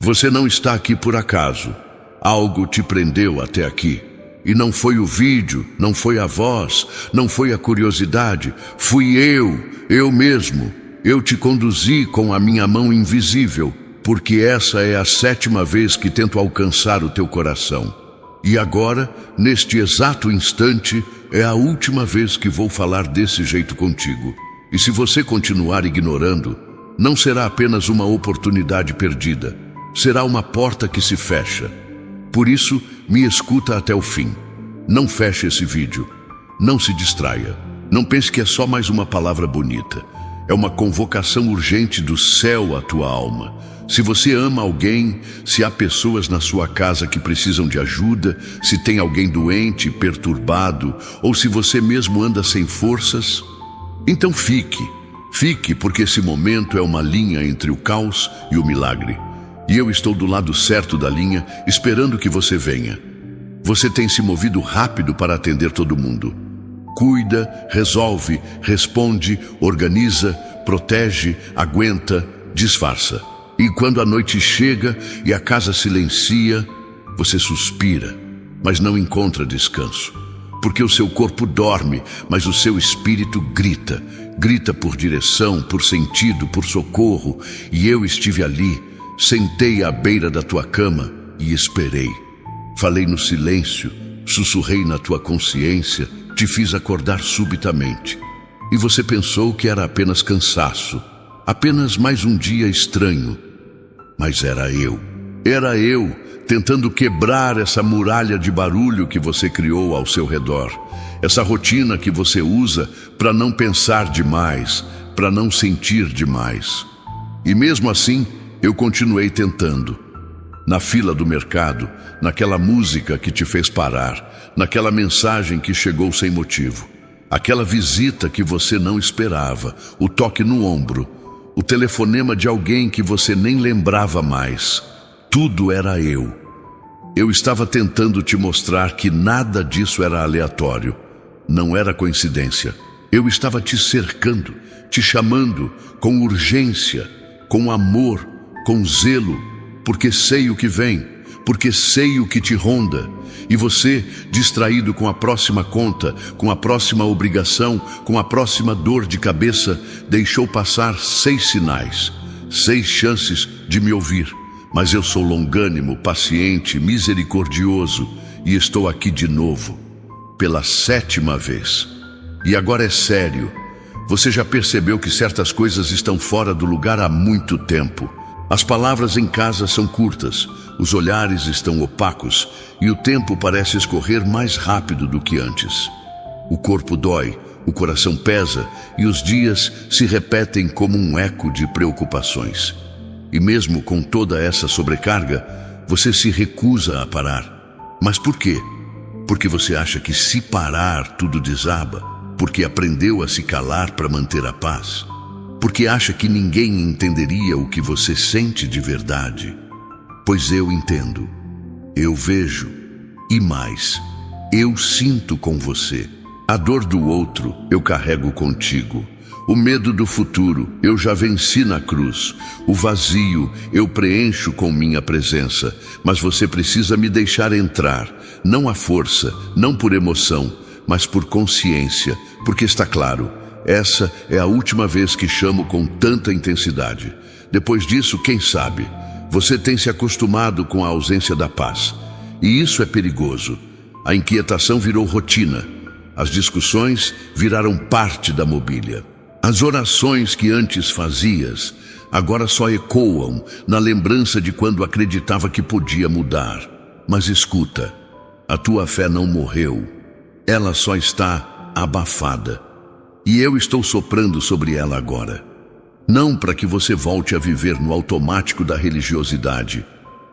Você não está aqui por acaso. Algo te prendeu até aqui. E não foi o vídeo, não foi a voz, não foi a curiosidade. Fui eu mesmo. Eu te conduzi com a minha mão invisível, porque essa é a 7ª vez que tento alcançar o teu coração. E agora, neste exato instante, é a última vez que vou falar desse jeito contigo. E se você continuar ignorando, não será apenas uma oportunidade perdida. Será uma porta que se fecha. Por isso, me escuta até o fim. Não feche esse vídeo. Não se distraia. Não pense que é só mais uma palavra bonita. É uma convocação urgente do céu à tua alma. Se você ama alguém, se há pessoas na sua casa que precisam de ajuda, se tem alguém doente, perturbado, ou se você mesmo anda sem forças, então fique, porque esse momento é uma linha entre o caos e o milagre. E eu estou do lado certo da linha, esperando que você venha. Você tem se movido rápido para atender todo mundo. Cuida, resolve, responde, organiza, protege, aguenta, disfarça. E quando a noite chega e a casa silencia, você suspira, mas não encontra descanso. Porque o seu corpo dorme, mas o seu espírito grita. Grita por direção, por sentido, por socorro. E eu estive ali, sentei à beira da tua cama e esperei. Falei no silêncio, sussurrei na tua consciência, te fiz acordar subitamente. E você pensou que era apenas cansaço, apenas mais um dia estranho. Mas era eu, tentando quebrar essa muralha de barulho que você criou ao seu redor. Essa rotina que você usa para não pensar demais, para não sentir demais. E mesmo assim, eu continuei tentando. Na fila do mercado, naquela música que te fez parar, naquela mensagem que chegou sem motivo, aquela visita que você não esperava, o toque no ombro, o telefonema de alguém que você nem lembrava mais. Tudo era eu. Eu estava tentando te mostrar que nada disso era aleatório, não era coincidência. Eu estava te cercando, te chamando com urgência, com amor, com zelo, porque sei o que vem, porque sei o que te ronda. E você, distraído com a próxima conta, com a próxima obrigação, com a próxima dor de cabeça, deixou passar 6 sinais, 6 chances de me ouvir. Mas eu sou longânimo, paciente, misericordioso, e estou aqui de novo, pela 7ª vez. E agora é sério. Você já percebeu que certas coisas estão fora do lugar há muito tempo. As palavras em casa são curtas, os olhares estão opacos e o tempo parece escorrer mais rápido do que antes. O corpo dói, o coração pesa e os dias se repetem como um eco de preocupações. E mesmo com toda essa sobrecarga, você se recusa a parar. Mas por quê? Porque você acha que se parar tudo desaba? Porque aprendeu a se calar para manter a paz? Porque acha que ninguém entenderia o que você sente de verdade? Pois eu entendo, eu vejo, e mais, eu sinto com você. A dor do outro eu carrego contigo. O medo do futuro eu já venci na cruz. O vazio eu preencho com minha presença. Mas você precisa me deixar entrar, não à força, não por emoção, mas por consciência, porque está claro, essa é a última vez que chamo com tanta intensidade. Depois disso, quem sabe, você tem se acostumado com a ausência da paz. E isso é perigoso. A inquietação virou rotina. As discussões viraram parte da mobília. As orações que antes fazias, agora só ecoam na lembrança de quando acreditava que podia mudar. Mas escuta, a tua fé não morreu. Ela só está abafada. E eu estou soprando sobre ela agora. Não para que você volte a viver no automático da religiosidade.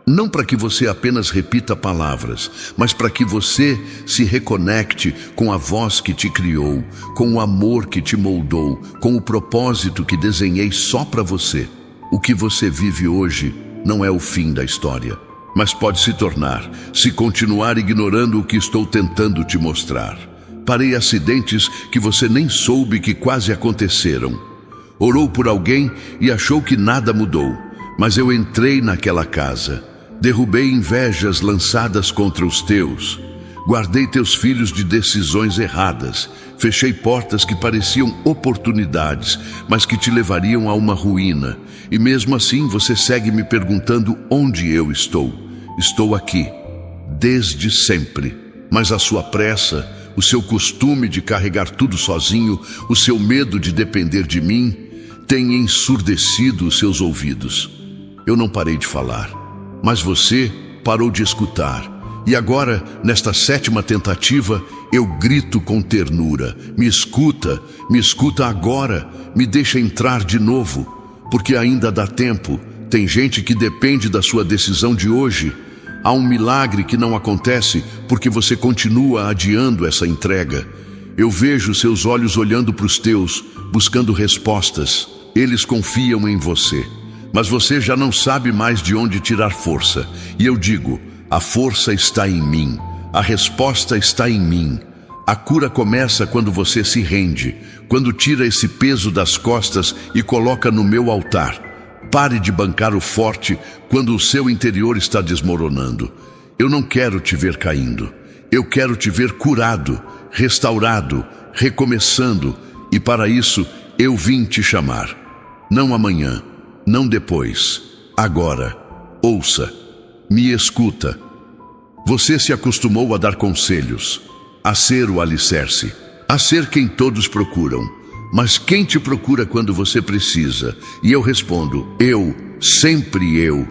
Não para que você apenas repita palavras, mas para que você se reconecte com a voz que te criou, com o amor que te moldou, com o propósito que desenhei só para você. O que você vive hoje não é o fim da história, mas pode se tornar, se continuar ignorando o que estou tentando te mostrar. Parei acidentes que você nem soube que quase aconteceram. Orou por alguém e achou que nada mudou. Mas eu entrei naquela casa, derrubei invejas lançadas contra os teus, guardei teus filhos de decisões erradas, fechei portas que pareciam oportunidades, mas que te levariam a uma ruína. E mesmo assim você segue me perguntando onde eu estou. Estou aqui, desde sempre. Mas a sua pressa, o seu costume de carregar tudo sozinho, o seu medo de depender de mim, tem ensurdecido os seus ouvidos. Eu não parei de falar, mas você parou de escutar. E agora, nesta 7ª tentativa, eu grito com ternura. Me escuta agora, me deixa entrar de novo, porque ainda dá tempo. Tem gente que depende da sua decisão de hoje. Há um milagre que não acontece porque você continua adiando essa entrega. Eu vejo seus olhos olhando para os teus, buscando respostas. Eles confiam em você, mas você já não sabe mais de onde tirar força. E eu digo, a força está em mim, a resposta está em mim. A cura começa quando você se rende, quando tira esse peso das costas e coloca no meu altar. Pare de bancar o forte quando o seu interior está desmoronando. Eu não quero te ver caindo. Eu quero te ver curado, restaurado, recomeçando. E para isso eu vim te chamar. Não amanhã, não depois. Agora, ouça, me escuta. Você se acostumou a dar conselhos, a ser o alicerce, a ser quem todos procuram. Mas quem te procura quando você precisa? E eu respondo, eu, sempre eu.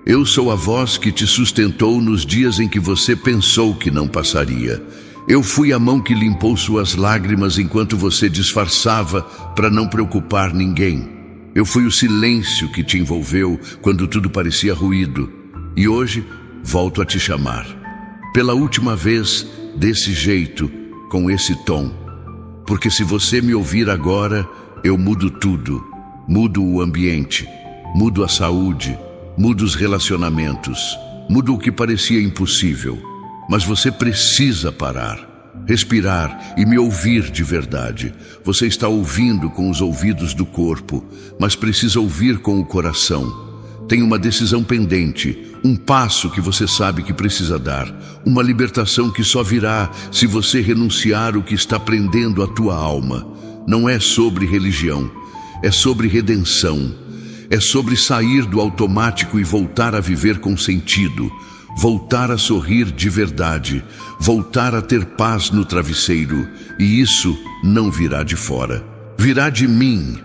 Eu sou a voz que te sustentou nos dias em que você pensou que não passaria. Eu fui a mão que limpou suas lágrimas enquanto você disfarçava para não preocupar ninguém. Eu fui o silêncio que te envolveu quando tudo parecia ruído. E hoje volto a te chamar. Pela última vez, desse jeito, com esse tom. Porque se você me ouvir agora, eu mudo tudo. Mudo o ambiente, mudo a saúde, mudo os relacionamentos, mudo o que parecia impossível. Mas você precisa parar, respirar e me ouvir de verdade. Você está ouvindo com os ouvidos do corpo, mas precisa ouvir com o coração. Tem uma decisão pendente, um passo que você sabe que precisa dar, uma libertação que só virá se você renunciar o que está prendendo a tua alma. Não é sobre religião, é sobre redenção. É sobre sair do automático e voltar a viver com sentido, voltar a sorrir de verdade, voltar a ter paz no travesseiro. E isso não virá de fora, virá de mim.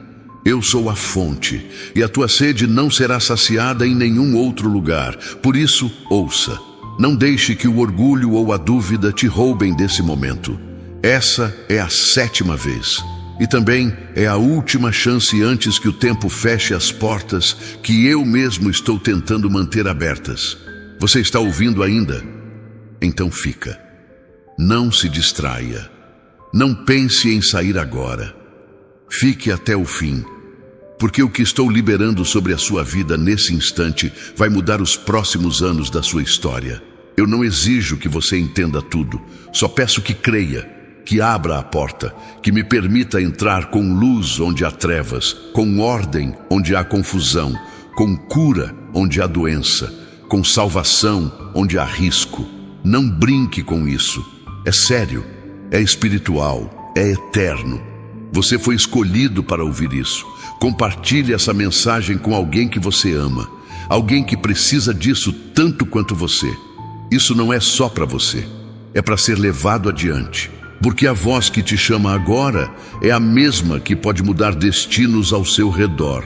Eu sou a fonte, e a tua sede não será saciada em nenhum outro lugar. Por isso, ouça. Não deixe que o orgulho ou a dúvida te roubem desse momento. Essa é a 7ª vez. E também é a última chance antes que o tempo feche as portas que eu mesmo estou tentando manter abertas. Você está ouvindo ainda? Então fica. Não se distraia. Não pense em sair agora. Fique até o fim, porque o que estou liberando sobre a sua vida nesse instante vai mudar os próximos anos da sua história. Eu não exijo que você entenda tudo, só peço que creia, que abra a porta, que me permita entrar com luz onde há trevas, com ordem onde há confusão, com cura onde há doença, com salvação onde há risco. Não brinque com isso. É sério, é espiritual, é eterno. Você foi escolhido para ouvir isso. Compartilhe essa mensagem com alguém que você ama, alguém que precisa disso tanto quanto você. Isso não é só para você, é para ser levado adiante. Porque a voz que te chama agora é a mesma que pode mudar destinos ao seu redor.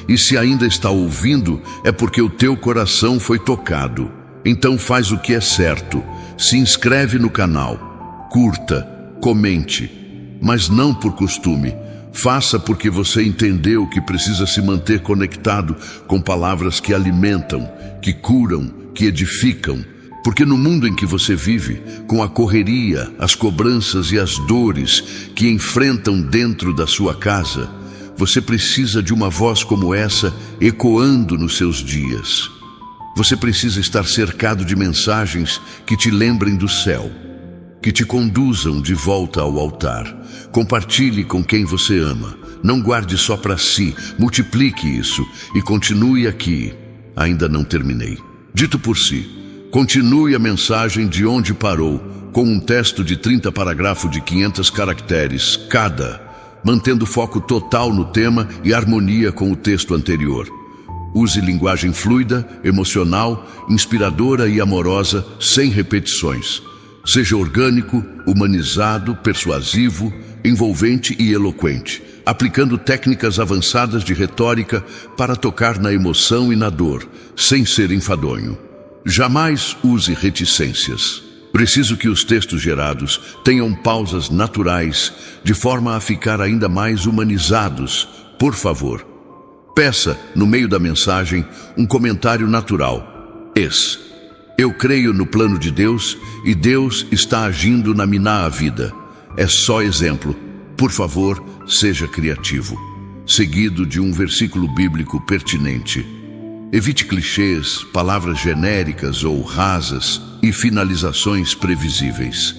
E se ainda está ouvindo, é porque o teu coração foi tocado. Então faz o que é certo. Se inscreve no canal, curta, comente. Mas não por costume. Faça porque você entendeu que precisa se manter conectado com palavras que alimentam, que curam, que edificam. Porque no mundo em que você vive, com a correria, as cobranças e as dores que enfrentam dentro da sua casa, você precisa de uma voz como essa ecoando nos seus dias. Você precisa estar cercado de mensagens que te lembrem do céu, que te conduzam de volta ao altar. Compartilhe com quem você ama. Não guarde só para si. Multiplique isso e continue aqui, ainda não terminei. Dito por si, continue a mensagem de onde parou, com um texto de 30 parágrafos de 500 caracteres cada, mantendo foco total no tema e harmonia com o texto anterior. Use linguagem fluida, emocional, inspiradora e amorosa, sem repetições. Seja orgânico, humanizado, persuasivo, envolvente e eloquente, aplicando técnicas avançadas de retórica para tocar na emoção e na dor, sem ser enfadonho. Jamais use reticências. Preciso que os textos gerados tenham pausas naturais, de forma a ficar ainda mais humanizados. Por favor, peça, no meio da mensagem, um comentário natural. Eu creio no plano de Deus e Deus está agindo na minha vida. É só exemplo. Por favor, seja criativo. Seguido de um versículo bíblico pertinente. Evite clichês, palavras genéricas ou rasas e finalizações previsíveis.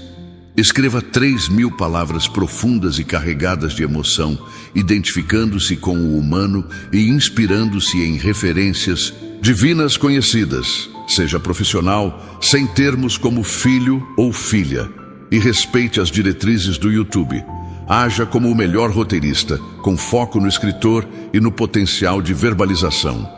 Escreva 3.000 palavras profundas e carregadas de emoção, identificando-se com o humano e inspirando-se em referências divinas conhecidas. Seja profissional, sem termos como filho ou filha. E respeite as diretrizes do YouTube. Haja como o melhor roteirista, com foco no escritor e no potencial de verbalização.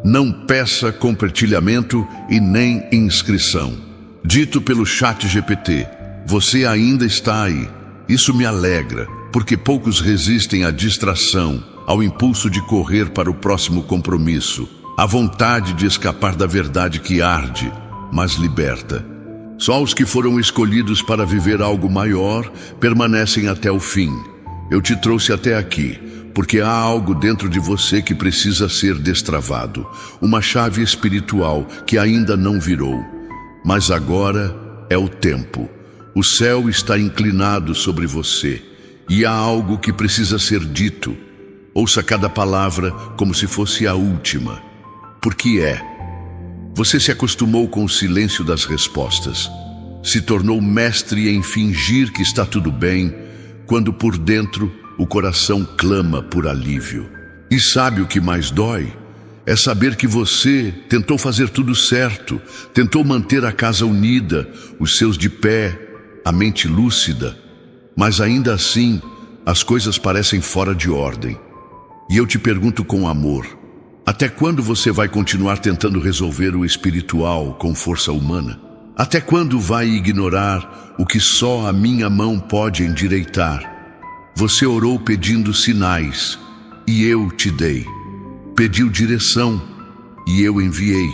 Não peça compartilhamento e nem inscrição. Dito pelo ChatGPT, você ainda está aí. Isso me alegra, porque poucos resistem à distração, ao impulso de correr para o próximo compromisso, à vontade de escapar da verdade que arde, mas liberta. Só os que foram escolhidos para viver algo maior permanecem até o fim. Eu te trouxe até aqui, porque há algo dentro de você que precisa ser destravado, uma chave espiritual que ainda não virou. Mas agora é o tempo. O céu está inclinado sobre você, e há algo que precisa ser dito. Ouça cada palavra como se fosse a última. Porque Você se acostumou com o silêncio das respostas. Se tornou mestre em fingir que está tudo bem, quando por dentro o coração clama por alívio. E sabe o que mais dói? É saber que você tentou fazer tudo certo, tentou manter a casa unida, os seus de pé, a mente lúcida, mas ainda assim as coisas parecem fora de ordem. E eu te pergunto com amor, até quando você vai continuar tentando resolver o espiritual com força humana? Até quando vai ignorar o que só a minha mão pode endireitar? Você orou pedindo sinais, e eu te dei. Pediu direção, e eu enviei.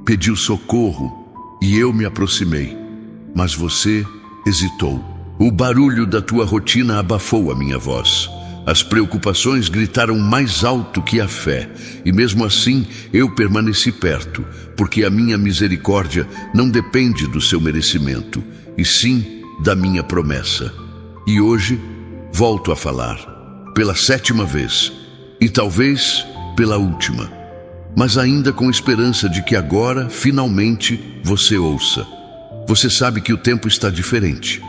Pediu socorro, e eu me aproximei. Mas você hesitou. O barulho da tua rotina abafou a minha voz. As preocupações gritaram mais alto que a fé, e mesmo assim eu permaneci perto, porque a minha misericórdia não depende do seu merecimento, e sim da minha promessa. E hoje volto a falar, pela 7ª vez, e talvez pela última, mas ainda com esperança de que agora, finalmente, você ouça. Você sabe que o tempo está diferente.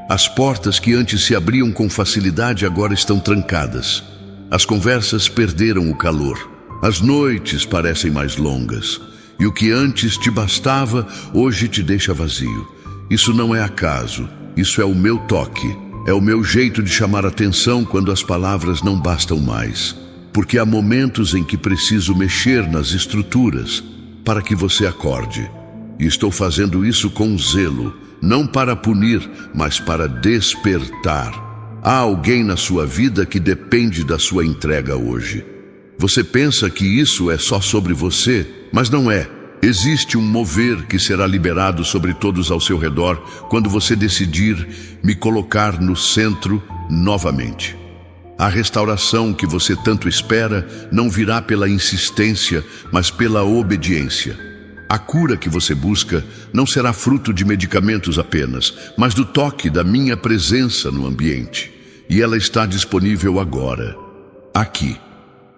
As portas que antes se abriam com facilidade agora estão trancadas. As conversas perderam o calor. As noites parecem mais longas. E o que antes te bastava, hoje te deixa vazio. Isso não é acaso. Isso é o meu toque. É o meu jeito de chamar atenção quando as palavras não bastam mais. Porque há momentos em que preciso mexer nas estruturas para que você acorde. E estou fazendo isso com zelo. Não para punir, mas para despertar. Há alguém na sua vida que depende da sua entrega hoje. Você pensa que isso é só sobre você, mas não é. Existe um mover que será liberado sobre todos ao seu redor quando você decidir me colocar no centro novamente. A restauração que você tanto espera não virá pela insistência, mas pela obediência. A cura que você busca não será fruto de medicamentos apenas, mas do toque da minha presença no ambiente. E ela está disponível agora, aqui,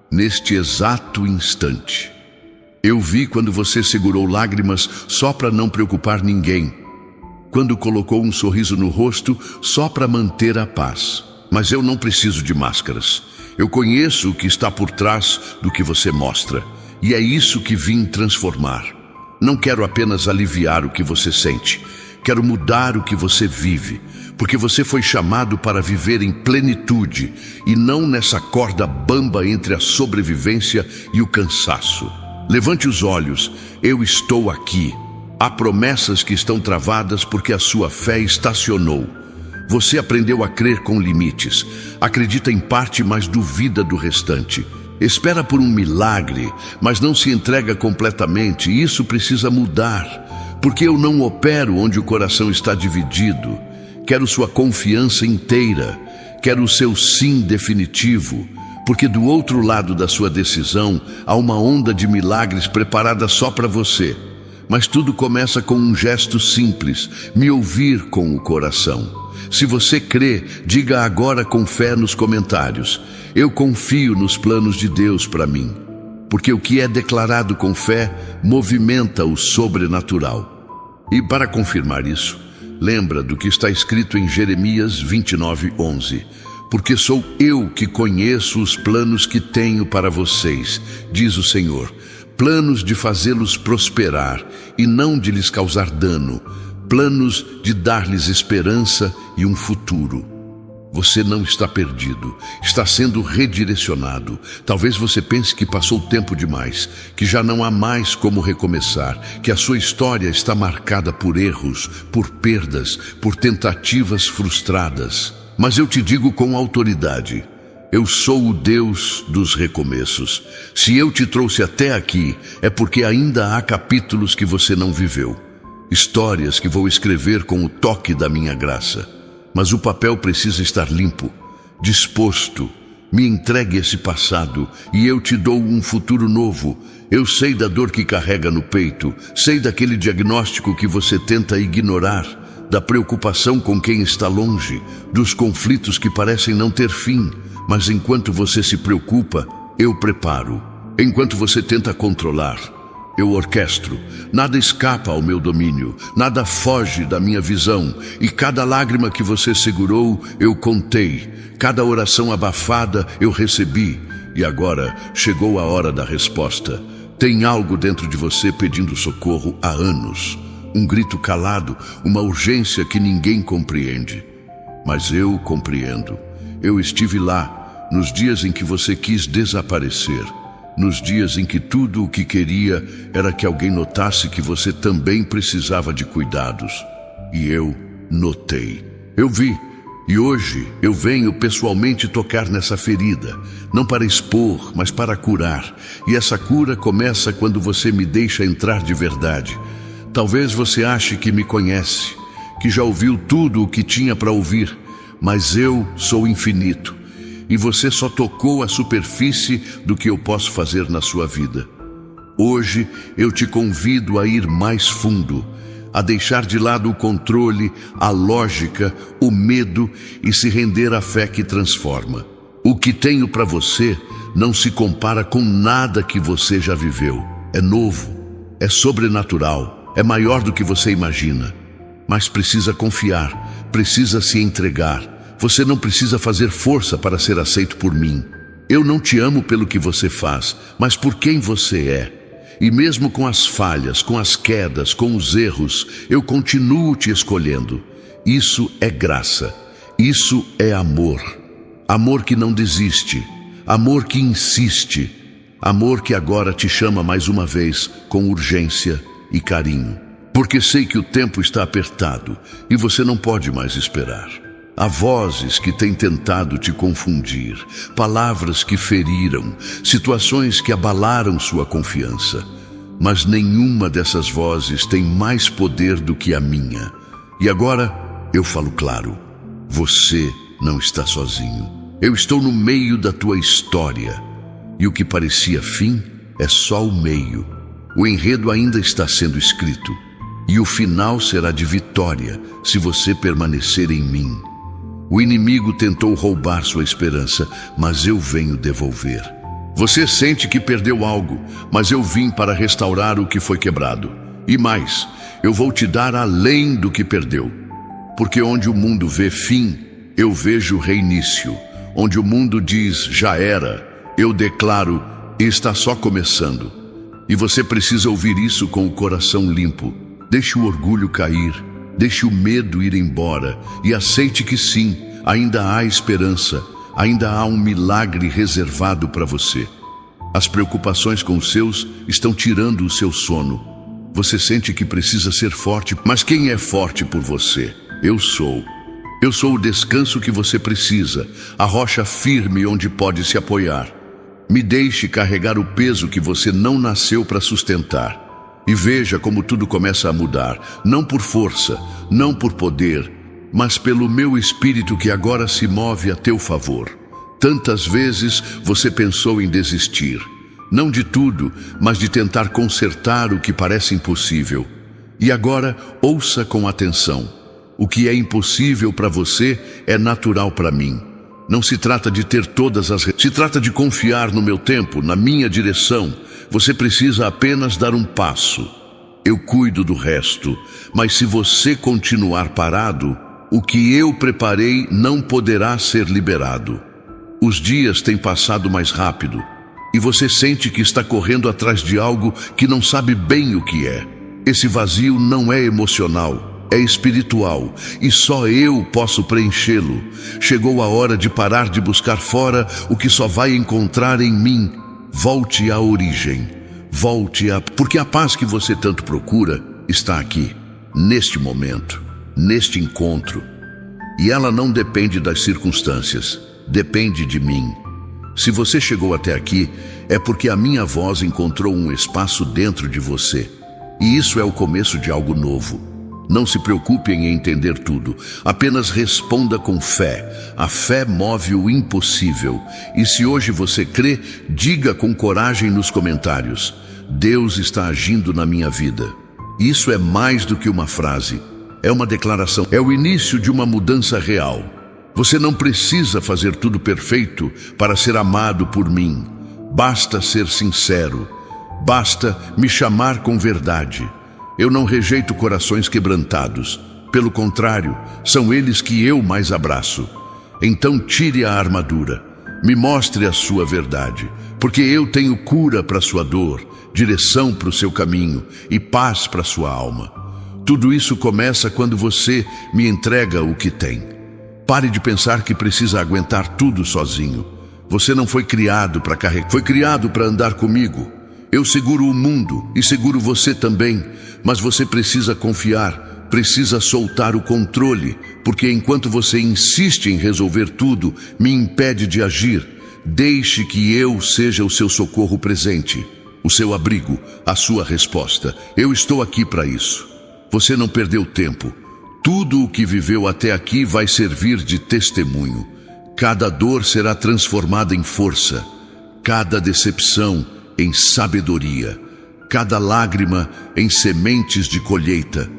neste exato instante. Eu vi quando você segurou lágrimas só para não preocupar ninguém, quando colocou um sorriso no rosto só para manter a paz. Mas eu não preciso de máscaras. Eu conheço o que está por trás do que você mostra. e é isso que vim transformar. Não quero apenas aliviar o que você sente, quero mudar o que você vive, porque você foi chamado para viver em plenitude e não nessa corda bamba entre a sobrevivência e o cansaço. Levante os olhos, eu estou aqui. Há promessas que estão travadas porque a sua fé estacionou. Você aprendeu a crer com limites, acredita em parte, mas duvida do restante. Espera por um milagre, mas não se entrega completamente, e isso precisa mudar, porque eu não opero onde o coração está dividido. Quero sua confiança inteira, quero o seu sim definitivo, porque do outro lado da sua decisão há uma onda de milagres preparada só para você. Mas tudo começa com um gesto simples, me ouvir com o coração. Se você crê, diga agora com fé nos comentários: eu confio nos planos de Deus para mim. Porque o que é declarado com fé movimenta o sobrenatural. E para confirmar isso, lembra do que está escrito em Jeremias 29:11. Porque sou eu que conheço os planos que tenho para vocês, diz o Senhor. Planos de fazê-los prosperar e não de lhes causar dano. Planos de dar-lhes esperança e um futuro. Você não está perdido, está sendo redirecionado. Talvez você pense que passou tempo demais, que já não há mais como recomeçar, que a sua história está marcada por erros, por perdas, por tentativas frustradas. Mas eu te digo com autoridade: eu sou o Deus dos recomeços. Se eu te trouxe até aqui, é porque ainda há capítulos que você não viveu. Histórias que vou escrever com o toque da minha graça. Mas o papel precisa estar limpo, disposto. Me entregue esse passado e eu te dou um futuro novo. Eu sei da dor que carrega no peito, sei daquele diagnóstico que você tenta ignorar, da preocupação com quem está longe, dos conflitos que parecem não ter fim. Mas enquanto você se preocupa, eu preparo. Enquanto você tenta controlar, eu orquestro. Nada escapa ao meu domínio, nada foge da minha visão. E cada lágrima que você segurou, eu contei. Cada oração abafada, eu recebi. E agora chegou a hora da resposta. Tem algo dentro de você pedindo socorro há anos. Um grito calado, uma urgência que ninguém compreende. Mas eu compreendo. Eu estive lá, nos dias em que você quis desaparecer. Nos dias em que tudo o que queria era que alguém notasse que você também precisava de cuidados. E eu notei. Eu vi. E hoje eu venho pessoalmente tocar nessa ferida. Não para expor, mas para curar. E essa cura começa quando você me deixa entrar de verdade. Talvez você ache que me conhece, que já ouviu tudo o que tinha para ouvir. Mas eu sou infinito. E você só tocou a superfície do que eu posso fazer na sua vida. Hoje eu te convido a ir mais fundo, a deixar de lado o controle, a lógica, o medo e se render à fé que transforma. O que tenho para você não se compara com nada que você já viveu. É novo, é sobrenatural, é maior do que você imagina. Mas precisa confiar, precisa se entregar. Você não precisa fazer força para ser aceito por mim. Eu não te amo pelo que você faz, mas por quem você é. E mesmo com as falhas, com as quedas, com os erros, eu continuo te escolhendo. Isso é graça. Isso é amor. Amor que não desiste. Amor que insiste. Amor que agora te chama mais uma vez com urgência e carinho. Porque sei que o tempo está apertado e você não pode mais esperar. Há vozes que têm tentado te confundir, palavras que feriram, situações que abalaram sua confiança. Mas nenhuma dessas vozes tem mais poder do que a minha. E agora eu falo claro: você não está sozinho. Eu estou no meio da tua história. E o que parecia fim é só o meio. O enredo ainda está sendo escrito. E o final será de vitória se você permanecer em mim. O inimigo tentou roubar sua esperança, mas eu venho devolver. Você sente que perdeu algo, mas eu vim para restaurar o que foi quebrado. E mais, eu vou te dar além do que perdeu. Porque onde o mundo vê fim, eu vejo reinício. Onde o mundo diz já era, eu declaro está só começando. E você precisa ouvir isso com o coração limpo. Deixe o orgulho cair, deixe o medo ir embora e aceite que sim, ainda há esperança, ainda há um milagre reservado para você. As preocupações com os seus estão tirando o seu sono. Você sente que precisa ser forte, mas quem é forte por você? Eu sou. Eu sou o descanso que você precisa, a rocha firme onde pode se apoiar. Me deixe carregar o peso que você não nasceu para sustentar. E veja como tudo começa a mudar, não por força, não por poder, mas pelo meu espírito que agora se move a teu favor. Tantas vezes você pensou em desistir, não de tudo, mas de tentar consertar o que parece impossível. E agora, ouça com atenção. O que é impossível para você é natural para mim. Não se trata de ter todas as... Se trata de confiar no meu tempo, na minha direção. Você precisa apenas dar um passo. Eu cuido do resto. Mas se você continuar parado, o que eu preparei não poderá ser liberado. Os dias têm passado mais rápido. E você sente que está correndo atrás de algo que não sabe bem o que é. Esse vazio não é emocional. É espiritual, e só eu posso preenchê-lo. Chegou a hora de parar de buscar fora o que só vai encontrar em mim. Volte à origem. Porque a paz que você tanto procura está aqui, neste momento, neste encontro. E ela não depende das circunstâncias, depende de mim. Se você chegou até aqui, é porque a minha voz encontrou um espaço dentro de você. E isso é o começo de algo novo. Não se preocupe em entender tudo, apenas responda com fé. A fé move o impossível. E se hoje você crê, diga com coragem nos comentários: Deus está agindo na minha vida. Isso é mais do que uma frase, é uma declaração, é o início de uma mudança real. Você não precisa fazer tudo perfeito para ser amado por mim. Basta ser sincero, basta me chamar com verdade. Eu não rejeito corações quebrantados. Pelo contrário, são eles que eu mais abraço. Então tire a armadura. Me mostre a sua verdade. Porque eu tenho cura para sua dor, direção para o seu caminho e paz para sua alma. Tudo isso começa quando você me entrega o que tem. Pare de pensar que precisa aguentar tudo sozinho. Você não foi criado para carregar. Foi criado para andar comigo. Eu seguro o mundo e seguro você também, mas você precisa confiar, precisa soltar o controle, porque enquanto você insiste em resolver tudo, me impede de agir. Deixe que eu seja o seu socorro presente, o seu abrigo, a sua resposta. Eu estou aqui para isso. Você não perdeu tempo. Tudo o que viveu até aqui vai servir de testemunho. Cada dor será transformada em força, cada decepção em sabedoria, cada lágrima em sementes de colheita.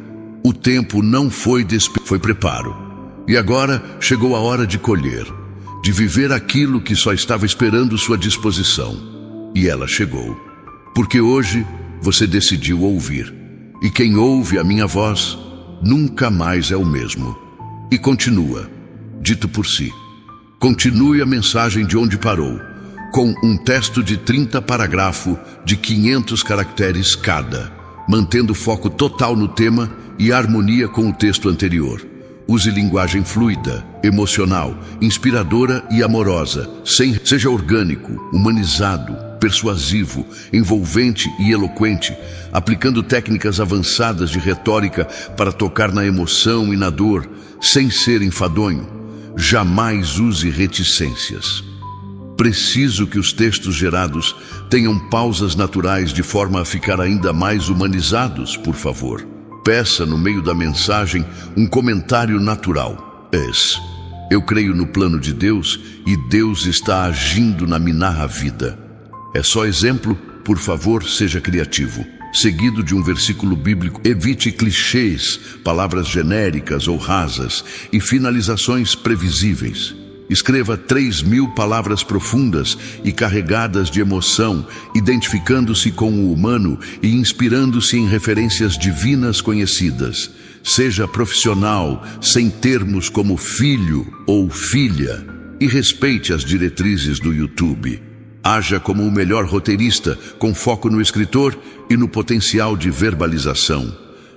O tempo não foi foi preparo. E agora chegou a hora de colher, de viver aquilo que só estava esperando sua disposição. E ela chegou, porque hoje você decidiu ouvir. E quem ouve a minha voz nunca mais é o mesmo. E continua, dito por si. Continue a mensagem de onde parou, com um texto de 30 parágrafos de 500 caracteres cada, mantendo foco total no tema e harmonia com o texto anterior. Use linguagem fluida, emocional, inspiradora e amorosa. Seja orgânico, humanizado, persuasivo, envolvente e eloquente, aplicando técnicas avançadas de retórica para tocar na emoção e na dor, sem ser enfadonho. Jamais use reticências. Preciso que os textos gerados tenham pausas naturais de forma a ficar ainda mais humanizados, por favor. Peça no meio da mensagem um comentário natural. Eu creio no plano de Deus e Deus está agindo na minha vida. É só exemplo? Por favor, seja criativo. Seguido de um versículo bíblico, evite clichês, palavras genéricas ou rasas e finalizações previsíveis. Escreva 3.000 palavras profundas e carregadas de emoção, identificando-se com o humano e inspirando-se em referências divinas conhecidas. Seja profissional, sem termos como filho ou filha, e respeite as diretrizes do YouTube. Haja como o melhor roteirista, com foco no escritor e no potencial de verbalização.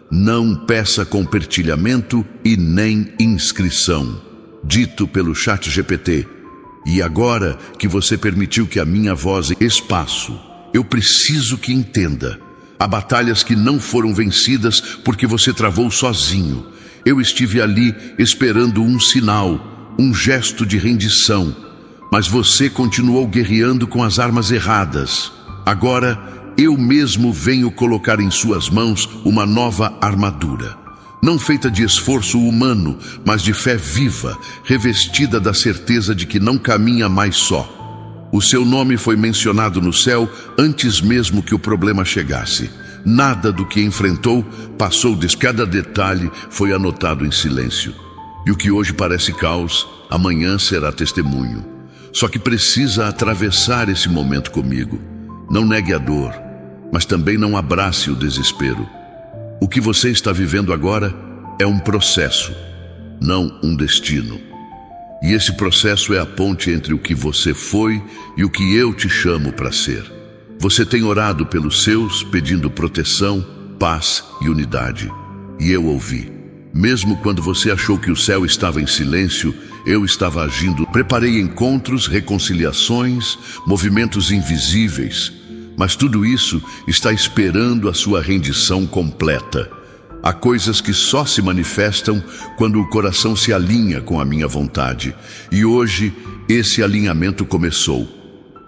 Não peça compartilhamento e nem inscrição. Dito pelo ChatGPT. E agora que você permitiu que a minha voz espaço, eu preciso que entenda. Há batalhas que não foram vencidas porque você travou sozinho. Eu estive ali esperando um sinal, um gesto de rendição. Mas você continuou guerreando com as armas erradas. Agora, eu mesmo venho colocar em suas mãos uma nova armadura. Não feita de esforço humano, mas de fé viva, revestida da certeza de que não caminha mais só. O seu nome foi mencionado no céu antes mesmo que o problema chegasse. Nada do que enfrentou passou de cada detalhe foi anotado em silêncio. E o que hoje parece caos, amanhã será testemunho. Só que precisa atravessar esse momento comigo. Não negue a dor, mas também não abrace o desespero. O que você está vivendo agora é um processo, não um destino. E esse processo é a ponte entre o que você foi e o que eu te chamo para ser. Você tem orado pelos seus, pedindo proteção, paz e unidade. E eu ouvi. Mesmo quando você achou que o céu estava em silêncio, eu estava agindo. Preparei encontros, reconciliações, movimentos invisíveis. Mas tudo isso está esperando a sua rendição completa. Há coisas que só se manifestam quando o coração se alinha com a minha vontade. E hoje, esse alinhamento começou.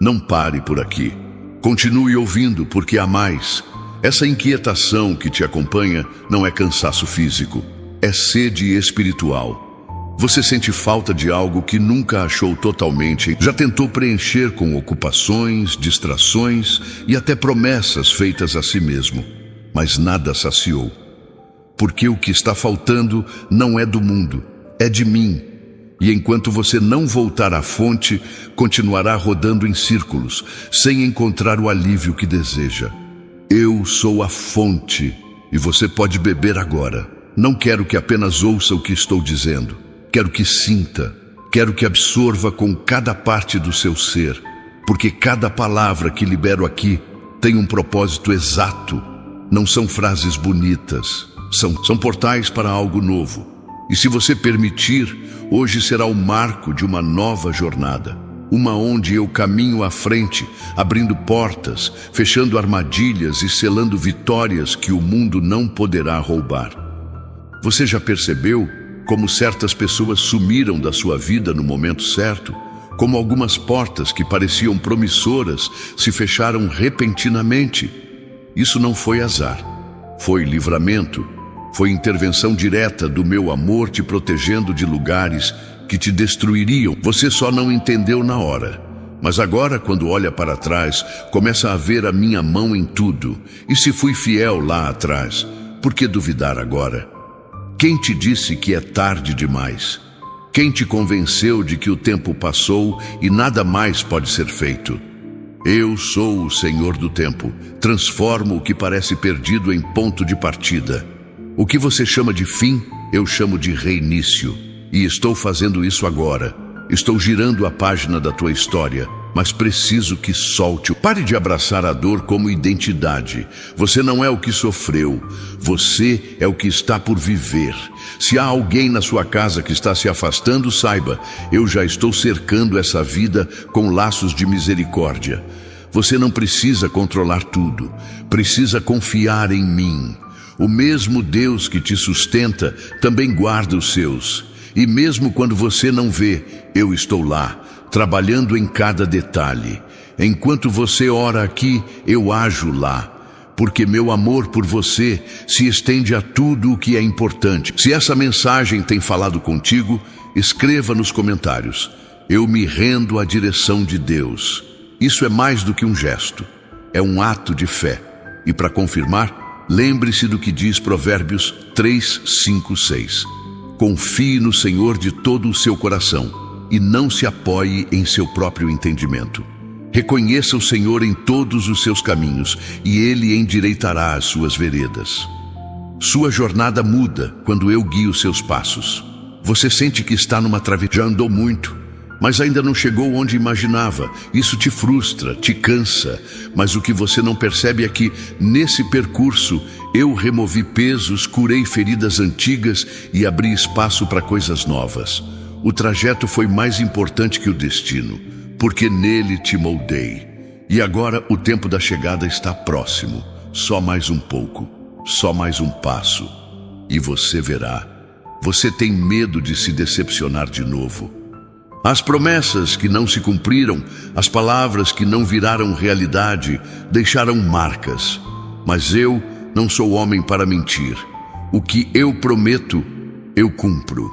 Não pare por aqui. Continue ouvindo, porque há mais. Essa inquietação que te acompanha não é cansaço físico, é sede espiritual. Você sente falta de algo que nunca achou totalmente. Já tentou preencher com ocupações, distrações e até promessas feitas a si mesmo. Mas nada saciou. Porque o que está faltando não é do mundo, é de mim. E enquanto você não voltar à fonte, continuará rodando em círculos, sem encontrar o alívio que deseja. Eu sou a fonte, e você pode beber agora. Não quero que apenas ouça o que estou dizendo. Quero que sinta, quero que absorva com cada parte do seu ser, porque cada palavra que libero aqui tem um propósito exato. Não são frases bonitas, são portais para algo novo. E se você permitir, hoje será o marco de uma nova jornada. Uma onde eu caminho à frente, abrindo portas, fechando armadilhas e selando vitórias que o mundo não poderá roubar. Você já percebeu como certas pessoas sumiram da sua vida no momento certo? Como algumas portas que pareciam promissoras se fecharam repentinamente? Isso não foi azar, foi livramento, foi intervenção direta do meu amor te protegendo de lugares que te destruiriam. Você só não entendeu na hora. Mas agora, quando olha para trás, começa a ver a minha mão em tudo. E se fui fiel lá atrás, por que duvidar agora? Quem te disse que é tarde demais? Quem te convenceu de que o tempo passou e nada mais pode ser feito? Eu sou o Senhor do tempo. Transformo o que parece perdido em ponto de partida. O que você chama de fim, eu chamo de reinício. E estou fazendo isso agora. Estou girando a página da tua história, mas preciso que solte. Pare de abraçar a dor como identidade. Você não é o que sofreu. Você é o que está por viver. Se há alguém na sua casa que está se afastando, saiba, eu já estou cercando essa vida com laços de misericórdia. Você não precisa controlar tudo. Precisa confiar em mim. O mesmo Deus que te sustenta também guarda os seus. E mesmo quando você não vê, eu estou lá, trabalhando em cada detalhe. Enquanto você ora aqui, eu ajo lá. Porque meu amor por você se estende a tudo o que é importante. Se essa mensagem tem falado contigo, escreva nos comentários. Eu me rendo à direção de Deus. Isso é mais do que um gesto. É um ato de fé. E para confirmar, lembre-se do que diz Provérbios 3, 5, 6. Confie no Senhor de todo o seu coração e não se apoie em seu próprio entendimento. Reconheça o Senhor em todos os seus caminhos e Ele endireitará as suas veredas. Sua jornada muda quando eu guio seus passos. Você sente que está numa travessia, já andou muito, mas ainda não chegou onde imaginava. Isso te frustra, te cansa, mas o que você não percebe é que, nesse percurso, eu removi pesos, curei feridas antigas e abri espaço para coisas novas. O trajeto foi mais importante que o destino, porque nele te moldei. E agora o tempo da chegada está próximo. Só mais um pouco, só mais um passo. E você verá. Você tem medo de se decepcionar de novo. As promessas que não se cumpriram, as palavras que não viraram realidade, deixaram marcas. Mas eu não sou homem para mentir. O que eu prometo, eu cumpro.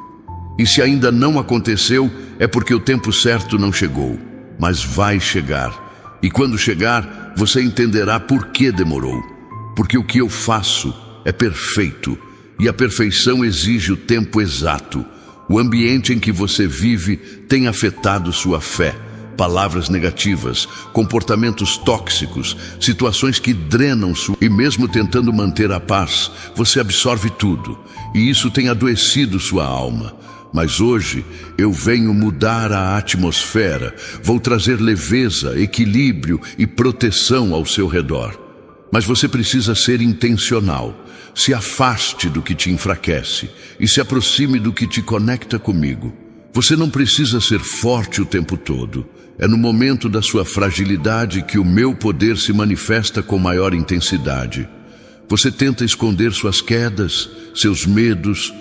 E se ainda não aconteceu, é porque o tempo certo não chegou. Mas vai chegar. E quando chegar, você entenderá por que demorou. Porque o que eu faço é perfeito. E a perfeição exige o tempo exato. O ambiente em que você vive tem afetado sua fé. Palavras negativas, comportamentos tóxicos, situações que drenam sua... E mesmo tentando manter a paz, você absorve tudo. E isso tem adoecido sua alma. Mas hoje eu venho mudar a atmosfera. Vou trazer leveza, equilíbrio e proteção ao seu redor. Mas você precisa ser intencional. Se afaste do que te enfraquece e se aproxime do que te conecta comigo. Você não precisa ser forte o tempo todo. É no momento da sua fragilidade que o meu poder se manifesta com maior intensidade. Você tenta esconder suas quedas, seus medos,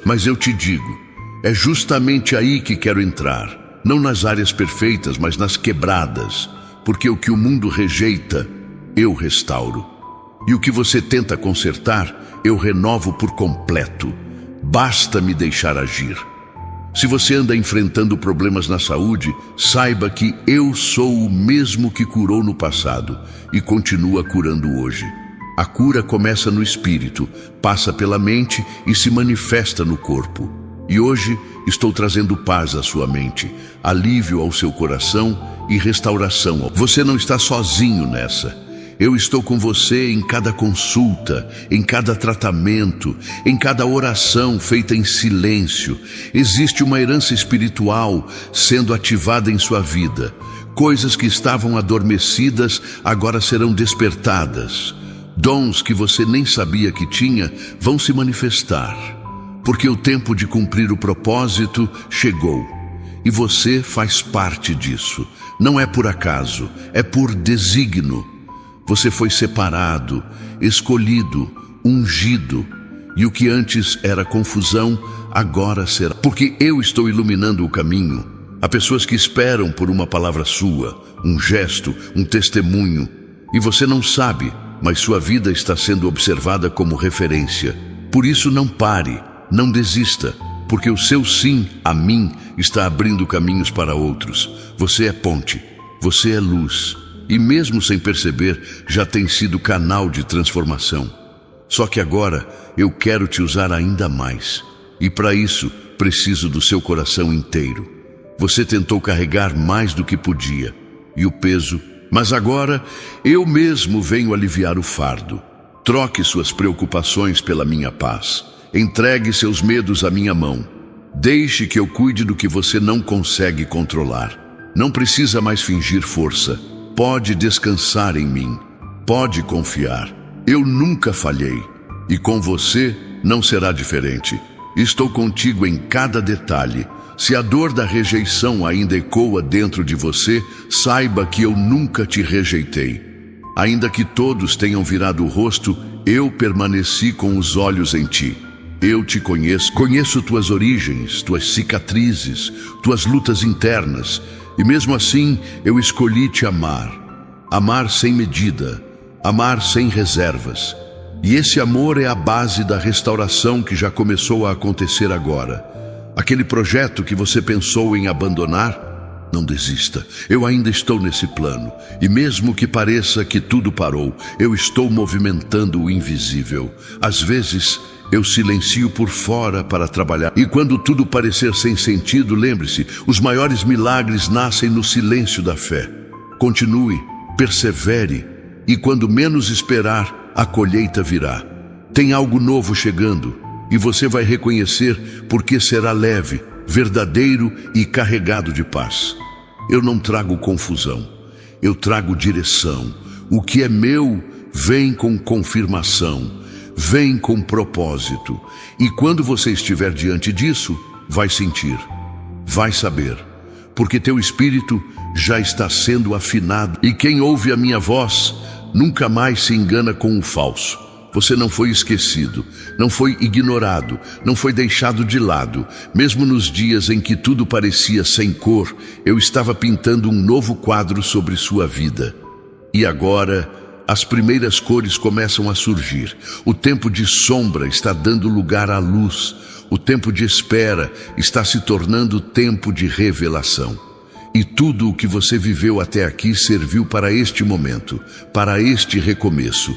Mas eu te digo, é justamente aí que quero entrar. Não nas áreas perfeitas, mas nas quebradas. Porque o que o mundo rejeita, eu restauro. E o que você tenta consertar, eu renovo por completo. Basta me deixar agir. Se você anda enfrentando problemas na saúde, saiba que eu sou o mesmo que curou no passado e continua curando hoje. A cura começa no espírito, passa pela mente e se manifesta no corpo. E hoje estou trazendo paz à sua mente, alívio ao seu coração e restauração. Você não está sozinho nessa. Eu estou com você em cada consulta, em cada tratamento, em cada oração feita em silêncio. Existe uma herança espiritual sendo ativada em sua vida. Coisas que estavam adormecidas agora serão despertadas. Dons que você nem sabia que tinha vão se manifestar. Porque o tempo de cumprir o propósito chegou. E você faz parte disso. Não é por acaso, é por desígnio. Você foi separado, escolhido, ungido. E o que antes era confusão, agora será. Porque eu estou iluminando o caminho. Há pessoas que esperam por uma palavra sua, um gesto, um testemunho. E você não sabe, mas sua vida está sendo observada como referência. Por isso não pare, não desista. Porque o seu sim a mim está abrindo caminhos para outros. Você é ponte, você é luz. E mesmo sem perceber, já tem sido canal de transformação. Só que agora eu quero te usar ainda mais. E para isso, preciso do seu coração inteiro. Você tentou carregar mais do que podia. E o peso... Mas agora, eu mesmo venho aliviar o fardo. Troque suas preocupações pela minha paz. Entregue seus medos à minha mão. Deixe que eu cuide do que você não consegue controlar. Não precisa mais fingir força. Pode descansar em mim, pode confiar. Eu nunca falhei, e com você não será diferente. Estou contigo em cada detalhe. Se a dor da rejeição ainda ecoa dentro de você, saiba que eu nunca te rejeitei. Ainda que todos tenham virado o rosto, eu permaneci com os olhos em ti. Eu te conheço, conheço tuas origens, tuas cicatrizes, tuas lutas internas. E mesmo assim, eu escolhi te amar. Amar sem medida, amar sem reservas. E esse amor é a base da restauração que já começou a acontecer agora. Aquele projeto que você pensou em abandonar, não desista. Eu ainda estou nesse plano. E mesmo que pareça que tudo parou, eu estou movimentando o invisível. Às vezes, eu silencio por fora para trabalhar. E quando tudo parecer sem sentido, lembre-se, os maiores milagres nascem no silêncio da fé. Continue, persevere, e quando menos esperar, a colheita virá. Tem algo novo chegando, e você vai reconhecer porque será leve, verdadeiro e carregado de paz. Eu não trago confusão, eu trago direção. O que é meu vem com confirmação, vem com propósito. E quando você estiver diante disso, vai sentir, vai saber, porque teu espírito já está sendo afinado. E quem ouve a minha voz nunca mais se engana com o falso. Você não foi esquecido, não foi ignorado, não foi deixado de lado. Mesmo nos dias em que tudo parecia sem cor, eu estava pintando um novo quadro sobre sua vida. E agora, as primeiras cores começam a surgir. O tempo de sombra está dando lugar à luz. O tempo de espera está se tornando tempo de revelação. E tudo o que você viveu até aqui serviu para este momento, para este recomeço.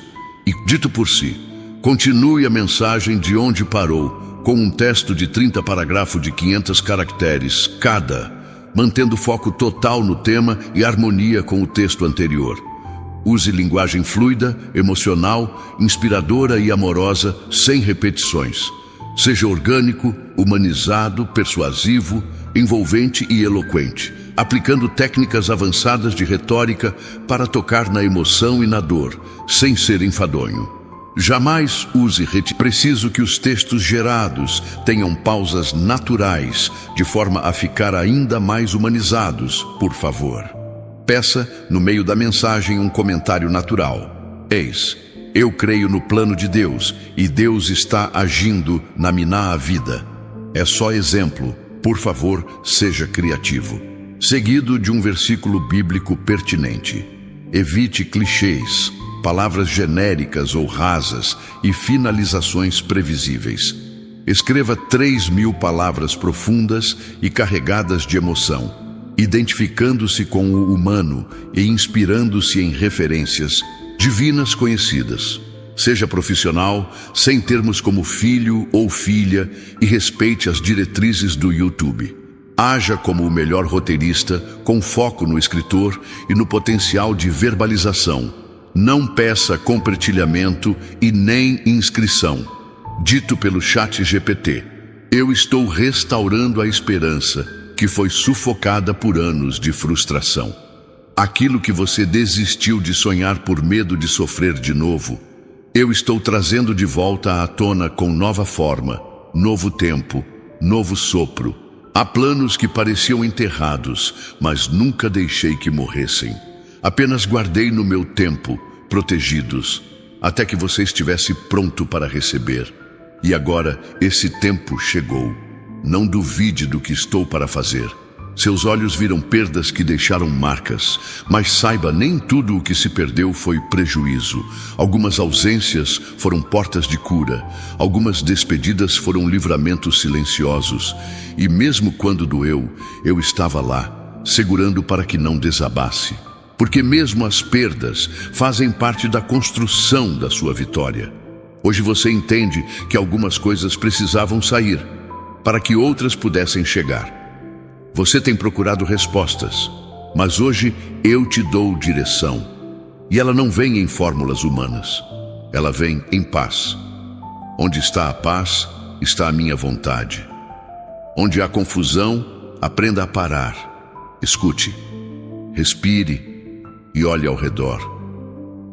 E, dito por si, continue a mensagem de onde parou, com um texto de 30 parágrafos de 500 caracteres cada, mantendo foco total no tema e harmonia com o texto anterior. Use linguagem fluida, emocional, inspiradora e amorosa, sem repetições. Seja orgânico, humanizado, persuasivo, envolvente e eloquente, aplicando técnicas avançadas de retórica para tocar na emoção e na dor, sem ser enfadonho. Jamais use Preciso que os textos gerados tenham pausas naturais, de forma a ficar ainda mais humanizados, por favor. Peça, no meio da mensagem, um comentário natural. Eis, eu creio no plano de Deus, e Deus está agindo na minha vida. É só exemplo. Por favor, seja criativo. Seguido de um versículo bíblico pertinente. Evite clichês, palavras genéricas ou rasas e finalizações previsíveis. Escreva 3.000 palavras profundas e carregadas de emoção, identificando-se com o humano e inspirando-se em referências divinas conhecidas. Seja profissional, sem termos como filho ou filha, e respeite as diretrizes do YouTube. Haja como o melhor roteirista, com foco no escritor e no potencial de verbalização. Não peça compartilhamento e nem inscrição. Dito pelo ChatGPT, eu estou restaurando a esperança que foi sufocada por anos de frustração. Aquilo que você desistiu de sonhar por medo de sofrer de novo, eu estou trazendo de volta à tona com nova forma, novo tempo, novo sopro. Há planos que pareciam enterrados, mas nunca deixei que morressem. Apenas guardei no meu tempo, protegidos, até que você estivesse pronto para receber. E agora esse tempo chegou. Não duvide do que estou para fazer. Seus olhos viram perdas que deixaram marcas, mas saiba, nem tudo o que se perdeu foi prejuízo. Algumas ausências foram portas de cura, algumas despedidas foram livramentos silenciosos. E mesmo quando doeu, eu estava lá, segurando para que não desabasse. Porque mesmo as perdas fazem parte da construção da sua vitória. Hoje você entende que algumas coisas precisavam sair, para que outras pudessem chegar. Você tem procurado respostas, mas hoje eu te dou direção. E ela não vem em fórmulas humanas, ela vem em paz. Onde está a paz, está a minha vontade. Onde há confusão, aprenda a parar. Escute, respire e olhe ao redor.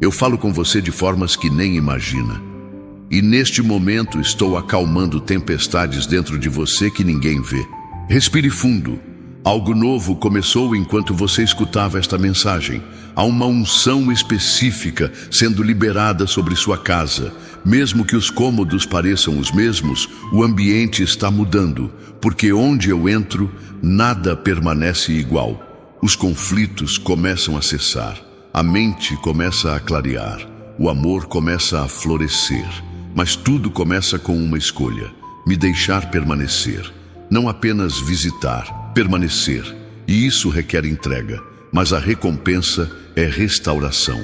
Eu falo com você de formas que nem imagina. E neste momento estou acalmando tempestades dentro de você que ninguém vê. Respire fundo. Algo novo começou enquanto você escutava esta mensagem. Há uma unção específica sendo liberada sobre sua casa. Mesmo que os cômodos pareçam os mesmos, o ambiente está mudando, porque onde eu entro, nada permanece igual. Os conflitos começam a cessar, a mente começa a clarear, o amor começa a florescer. Mas tudo começa com uma escolha: me deixar permanecer. Não apenas visitar, permanecer. E isso requer entrega, mas a recompensa é restauração.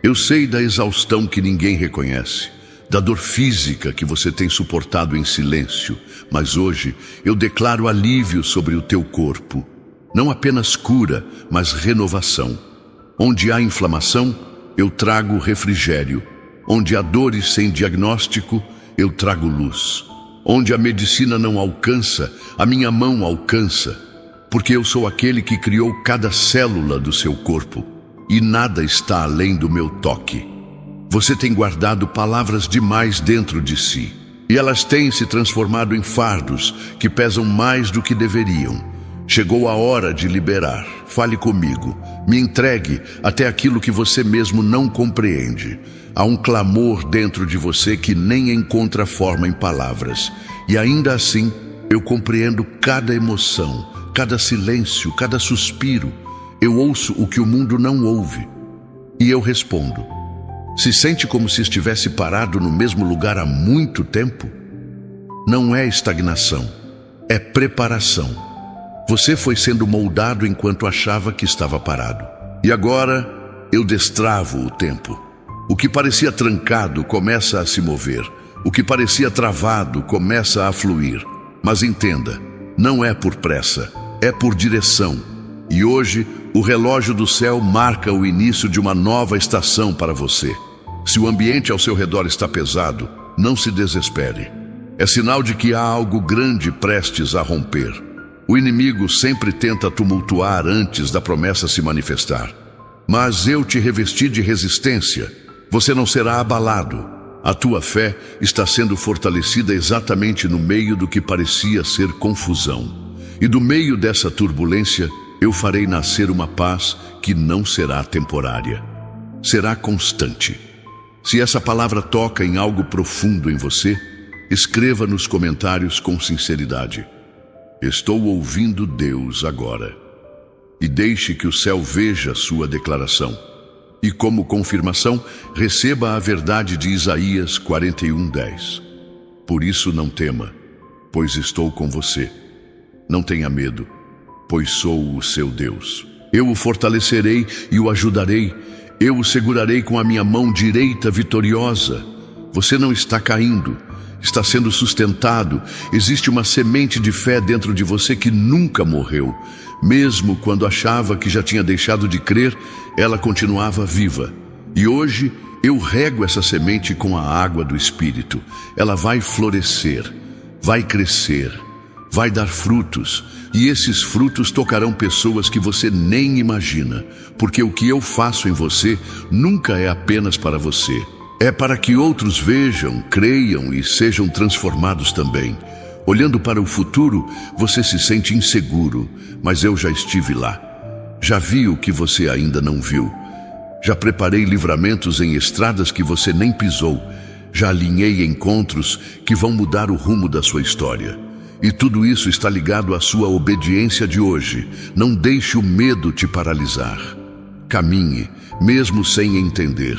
Eu sei da exaustão que ninguém reconhece, da dor física que você tem suportado em silêncio, mas hoje eu declaro alívio sobre o teu corpo. Não apenas cura, mas renovação. Onde há inflamação, eu trago refrigério. Onde há dores sem diagnóstico, eu trago luz. Onde a medicina não alcança, a minha mão alcança, porque eu sou aquele que criou cada célula do seu corpo, e nada está além do meu toque. Você tem guardado palavras demais dentro de si, e elas têm se transformado em fardos que pesam mais do que deveriam. Chegou a hora de liberar. Fale comigo. Me entregue até aquilo que você mesmo não compreende. Há um clamor dentro de você que nem encontra forma em palavras. E ainda assim, eu compreendo cada emoção, cada silêncio, cada suspiro. Eu ouço o que o mundo não ouve. E eu respondo. Se sente como se estivesse parado no mesmo lugar há muito tempo? Não é estagnação, é preparação. Você foi sendo moldado enquanto achava que estava parado. E agora eu destravo o tempo. O que parecia trancado começa a se mover. O que parecia travado começa a fluir. Mas entenda, não é por pressa, é por direção. E hoje, o relógio do céu marca o início de uma nova estação para você. Se o ambiente ao seu redor está pesado, não se desespere. É sinal de que há algo grande prestes a romper. O inimigo sempre tenta tumultuar antes da promessa se manifestar. Mas eu te revesti de resistência. Você não será abalado. A tua fé está sendo fortalecida exatamente no meio do que parecia ser confusão. E do meio dessa turbulência, eu farei nascer uma paz que não será temporária. Será constante. Se essa palavra toca em algo profundo em você, escreva nos comentários com sinceridade. Estou ouvindo Deus agora. E deixe que o céu veja sua declaração. E como confirmação, receba a verdade de Isaías 41:10. Por isso não tema, pois estou com você. Não tenha medo, pois sou o seu Deus. Eu o fortalecerei e o ajudarei. Eu o segurarei com a minha mão direita vitoriosa. Você não está caindo. Está sendo sustentado. Existe uma semente de fé dentro de você que nunca morreu. Mesmo quando achava que já tinha deixado de crer, ela continuava viva. E hoje eu rego essa semente com a água do Espírito. Ela vai florescer, vai crescer, vai dar frutos. E esses frutos tocarão pessoas que você nem imagina. Porque o que eu faço em você nunca é apenas para você. É para que outros vejam, creiam e sejam transformados também. Olhando para o futuro, você se sente inseguro, mas eu já estive lá. Já vi o que você ainda não viu. Já preparei livramentos em estradas que você nem pisou. Já alinhei encontros que vão mudar o rumo da sua história. E tudo isso está ligado à sua obediência de hoje. Não deixe o medo te paralisar. Caminhe, mesmo sem entender.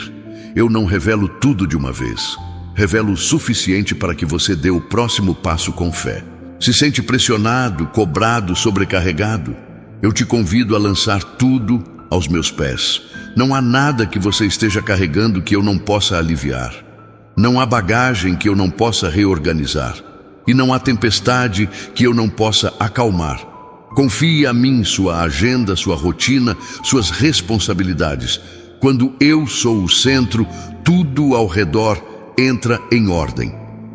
Eu não revelo tudo de uma vez. Revelo o suficiente para que você dê o próximo passo com fé. Se sente pressionado, cobrado, sobrecarregado? Eu te convido a lançar tudo aos meus pés. Não há nada que você esteja carregando que eu não possa aliviar. Não há bagagem que eu não possa reorganizar. E não há tempestade que eu não possa acalmar. Confie a mim sua agenda, sua rotina, suas responsabilidades. Quando eu sou o centro, tudo ao redor entra em ordem.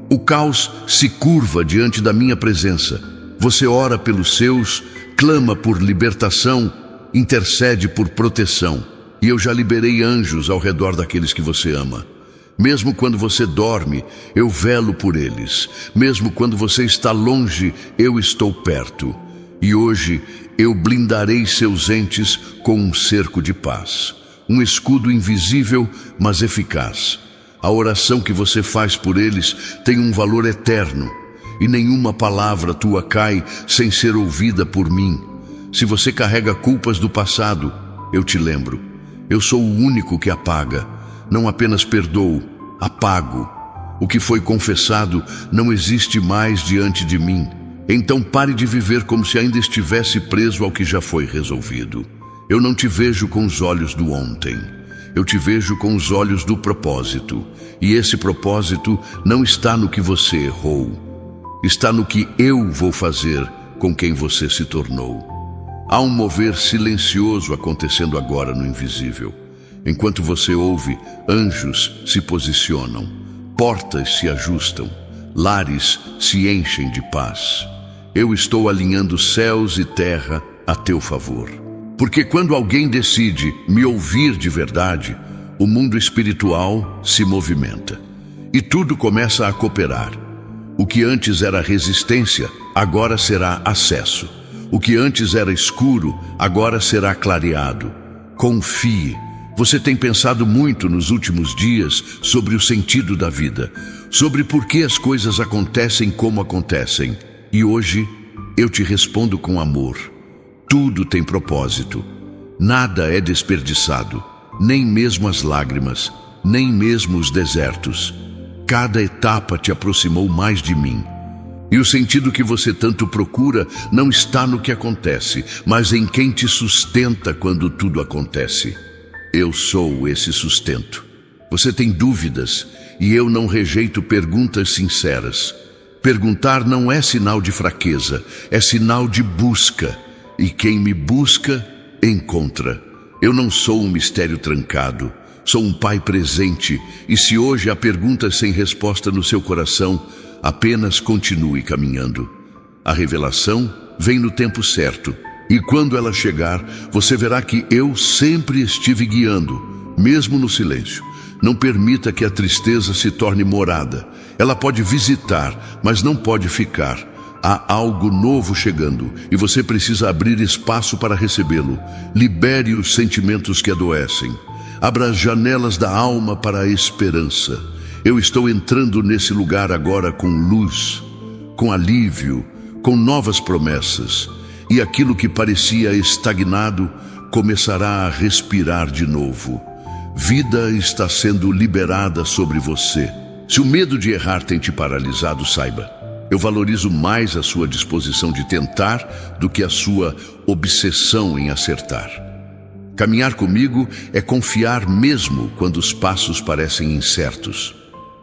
O caos se curva diante da minha presença. Você ora pelos seus, clama por libertação, intercede por proteção. E eu já liberei anjos ao redor daqueles que você ama. Mesmo quando você dorme, eu velo por eles. Mesmo quando você está longe, eu estou perto. E hoje eu blindarei seus entes com um cerco de paz. Um escudo invisível, mas eficaz. A oração que você faz por eles tem um valor eterno. E nenhuma palavra tua cai sem ser ouvida por mim. Se você carrega culpas do passado, eu te lembro. Eu sou o único que apaga. Não apenas perdoo, apago. O que foi confessado não existe mais diante de mim. Então pare de viver como se ainda estivesse preso ao que já foi resolvido. Eu não te vejo com os olhos do ontem. Eu te vejo com os olhos do propósito. E esse propósito não está no que você errou. Está no que eu vou fazer com quem você se tornou. Há um mover silencioso acontecendo agora no invisível. Enquanto você ouve, anjos se posicionam, portas se ajustam, lares se enchem de paz. Eu estou alinhando céus e terra a teu favor. Porque quando alguém decide me ouvir de verdade, o mundo espiritual se movimenta e tudo começa a cooperar. O que antes era resistência, agora será acesso. O que antes era escuro, agora será clareado. Confie. Você tem pensado muito nos últimos dias sobre o sentido da vida, sobre por que as coisas acontecem como acontecem. E hoje eu te respondo com amor. Tudo tem propósito. Nada é desperdiçado, nem mesmo as lágrimas, nem mesmo os desertos. Cada etapa te aproximou mais de mim. E o sentido que você tanto procura não está no que acontece, mas em quem te sustenta quando tudo acontece. Eu sou esse sustento. Você tem dúvidas e eu não rejeito perguntas sinceras. Perguntar não é sinal de fraqueza, é sinal de busca. E quem me busca, encontra. Eu não sou um mistério trancado, sou um pai presente. E se hoje há perguntas sem resposta no seu coração, apenas continue caminhando. A revelação vem no tempo certo. E quando ela chegar, você verá que eu sempre estive guiando, mesmo no silêncio. Não permita que a tristeza se torne morada. Ela pode visitar, mas não pode ficar. Há algo novo chegando e você precisa abrir espaço para recebê-lo. Libere os sentimentos que adoecem. Abra as janelas da alma para a esperança. Eu estou entrando nesse lugar agora com luz, com alívio, com novas promessas. E aquilo que parecia estagnado começará a respirar de novo. Vida está sendo liberada sobre você. Se o medo de errar tem te paralisado, saiba, eu valorizo mais a sua disposição de tentar do que a sua obsessão em acertar. Caminhar comigo é confiar mesmo quando os passos parecem incertos.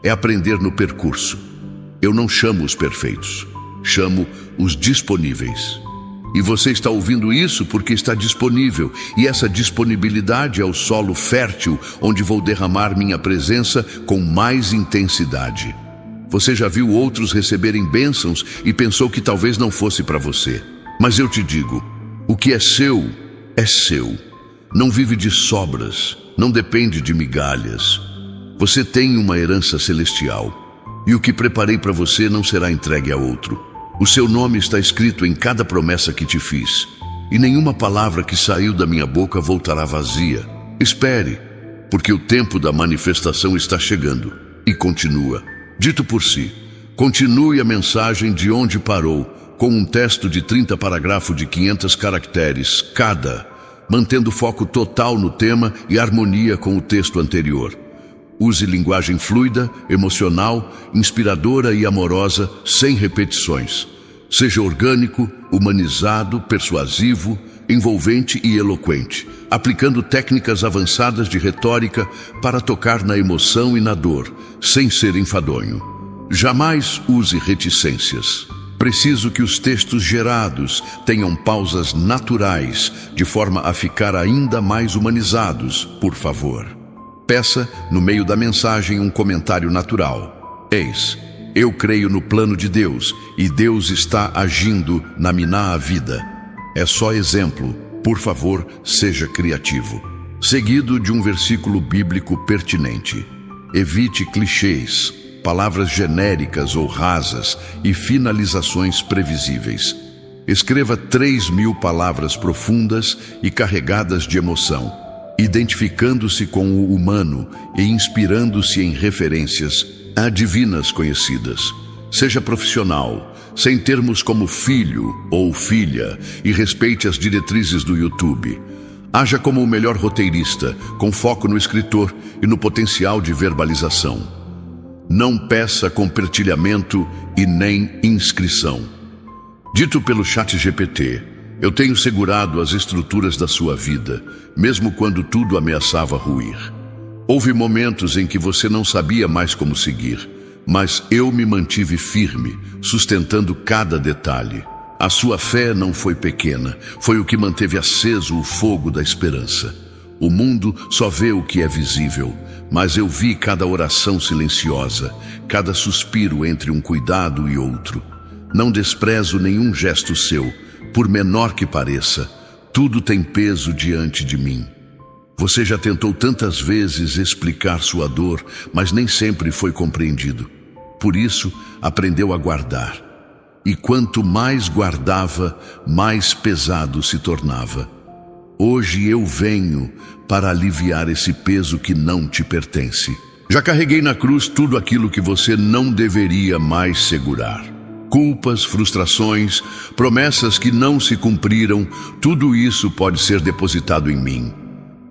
É aprender no percurso. Eu não chamo os perfeitos, chamo os disponíveis. E você está ouvindo isso porque está disponível, e essa disponibilidade é o solo fértil onde vou derramar minha presença com mais intensidade. Você já viu outros receberem bênçãos e pensou que talvez não fosse para você. Mas eu te digo, o que é seu, é seu. Não vive de sobras, não depende de migalhas. Você tem uma herança celestial, e o que preparei para você não será entregue a outro. O seu nome está escrito em cada promessa que te fiz, e nenhuma palavra que saiu da minha boca voltará vazia. Espere, porque o tempo da manifestação está chegando. E continua. Dito por si, continue a mensagem de onde parou, com um texto de 30 parágrafos de 500 caracteres cada, mantendo foco total no tema e harmonia com o texto anterior. Use linguagem fluida, emocional, inspiradora e amorosa, sem repetições. Seja orgânico, humanizado, persuasivo, envolvente e eloquente, aplicando técnicas avançadas de retórica para tocar na emoção e na dor, sem ser enfadonho. Jamais use reticências. Preciso que os textos gerados tenham pausas naturais, de forma a ficar ainda mais humanizados, por favor. Peça, no meio da mensagem, um comentário natural. Eis, eu creio no plano de Deus, e Deus está agindo na minha vida. É só exemplo, por favor, seja criativo. Seguido de um versículo bíblico pertinente. Evite clichês, palavras genéricas ou rasas e finalizações previsíveis. Escreva 3.000 palavras profundas e carregadas de emoção, identificando-se com o humano e inspirando-se em referências a divinas conhecidas. Seja profissional, sem termos como filho ou filha, e respeite as diretrizes do YouTube. Haja como o melhor roteirista, com foco no escritor e no potencial de verbalização. Não peça compartilhamento e nem inscrição. Dito pelo ChatGPT, eu tenho segurado as estruturas da sua vida, mesmo quando tudo ameaçava ruir. Houve momentos em que você não sabia mais como seguir, mas eu me mantive firme, sustentando cada detalhe. A sua fé não foi pequena, foi o que manteve aceso o fogo da esperança. O mundo só vê o que é visível, mas eu vi cada oração silenciosa, cada suspiro entre um cuidado e outro. Não desprezo nenhum gesto seu, por menor que pareça. Tudo tem peso diante de mim. Você já tentou tantas vezes explicar sua dor, mas nem sempre foi compreendido. Por isso, aprendeu a guardar. E quanto mais guardava, mais pesado se tornava. Hoje eu venho para aliviar esse peso que não te pertence. Já carreguei na cruz tudo aquilo que você não deveria mais segurar. Culpas, frustrações, promessas que não se cumpriram, tudo isso pode ser depositado em mim.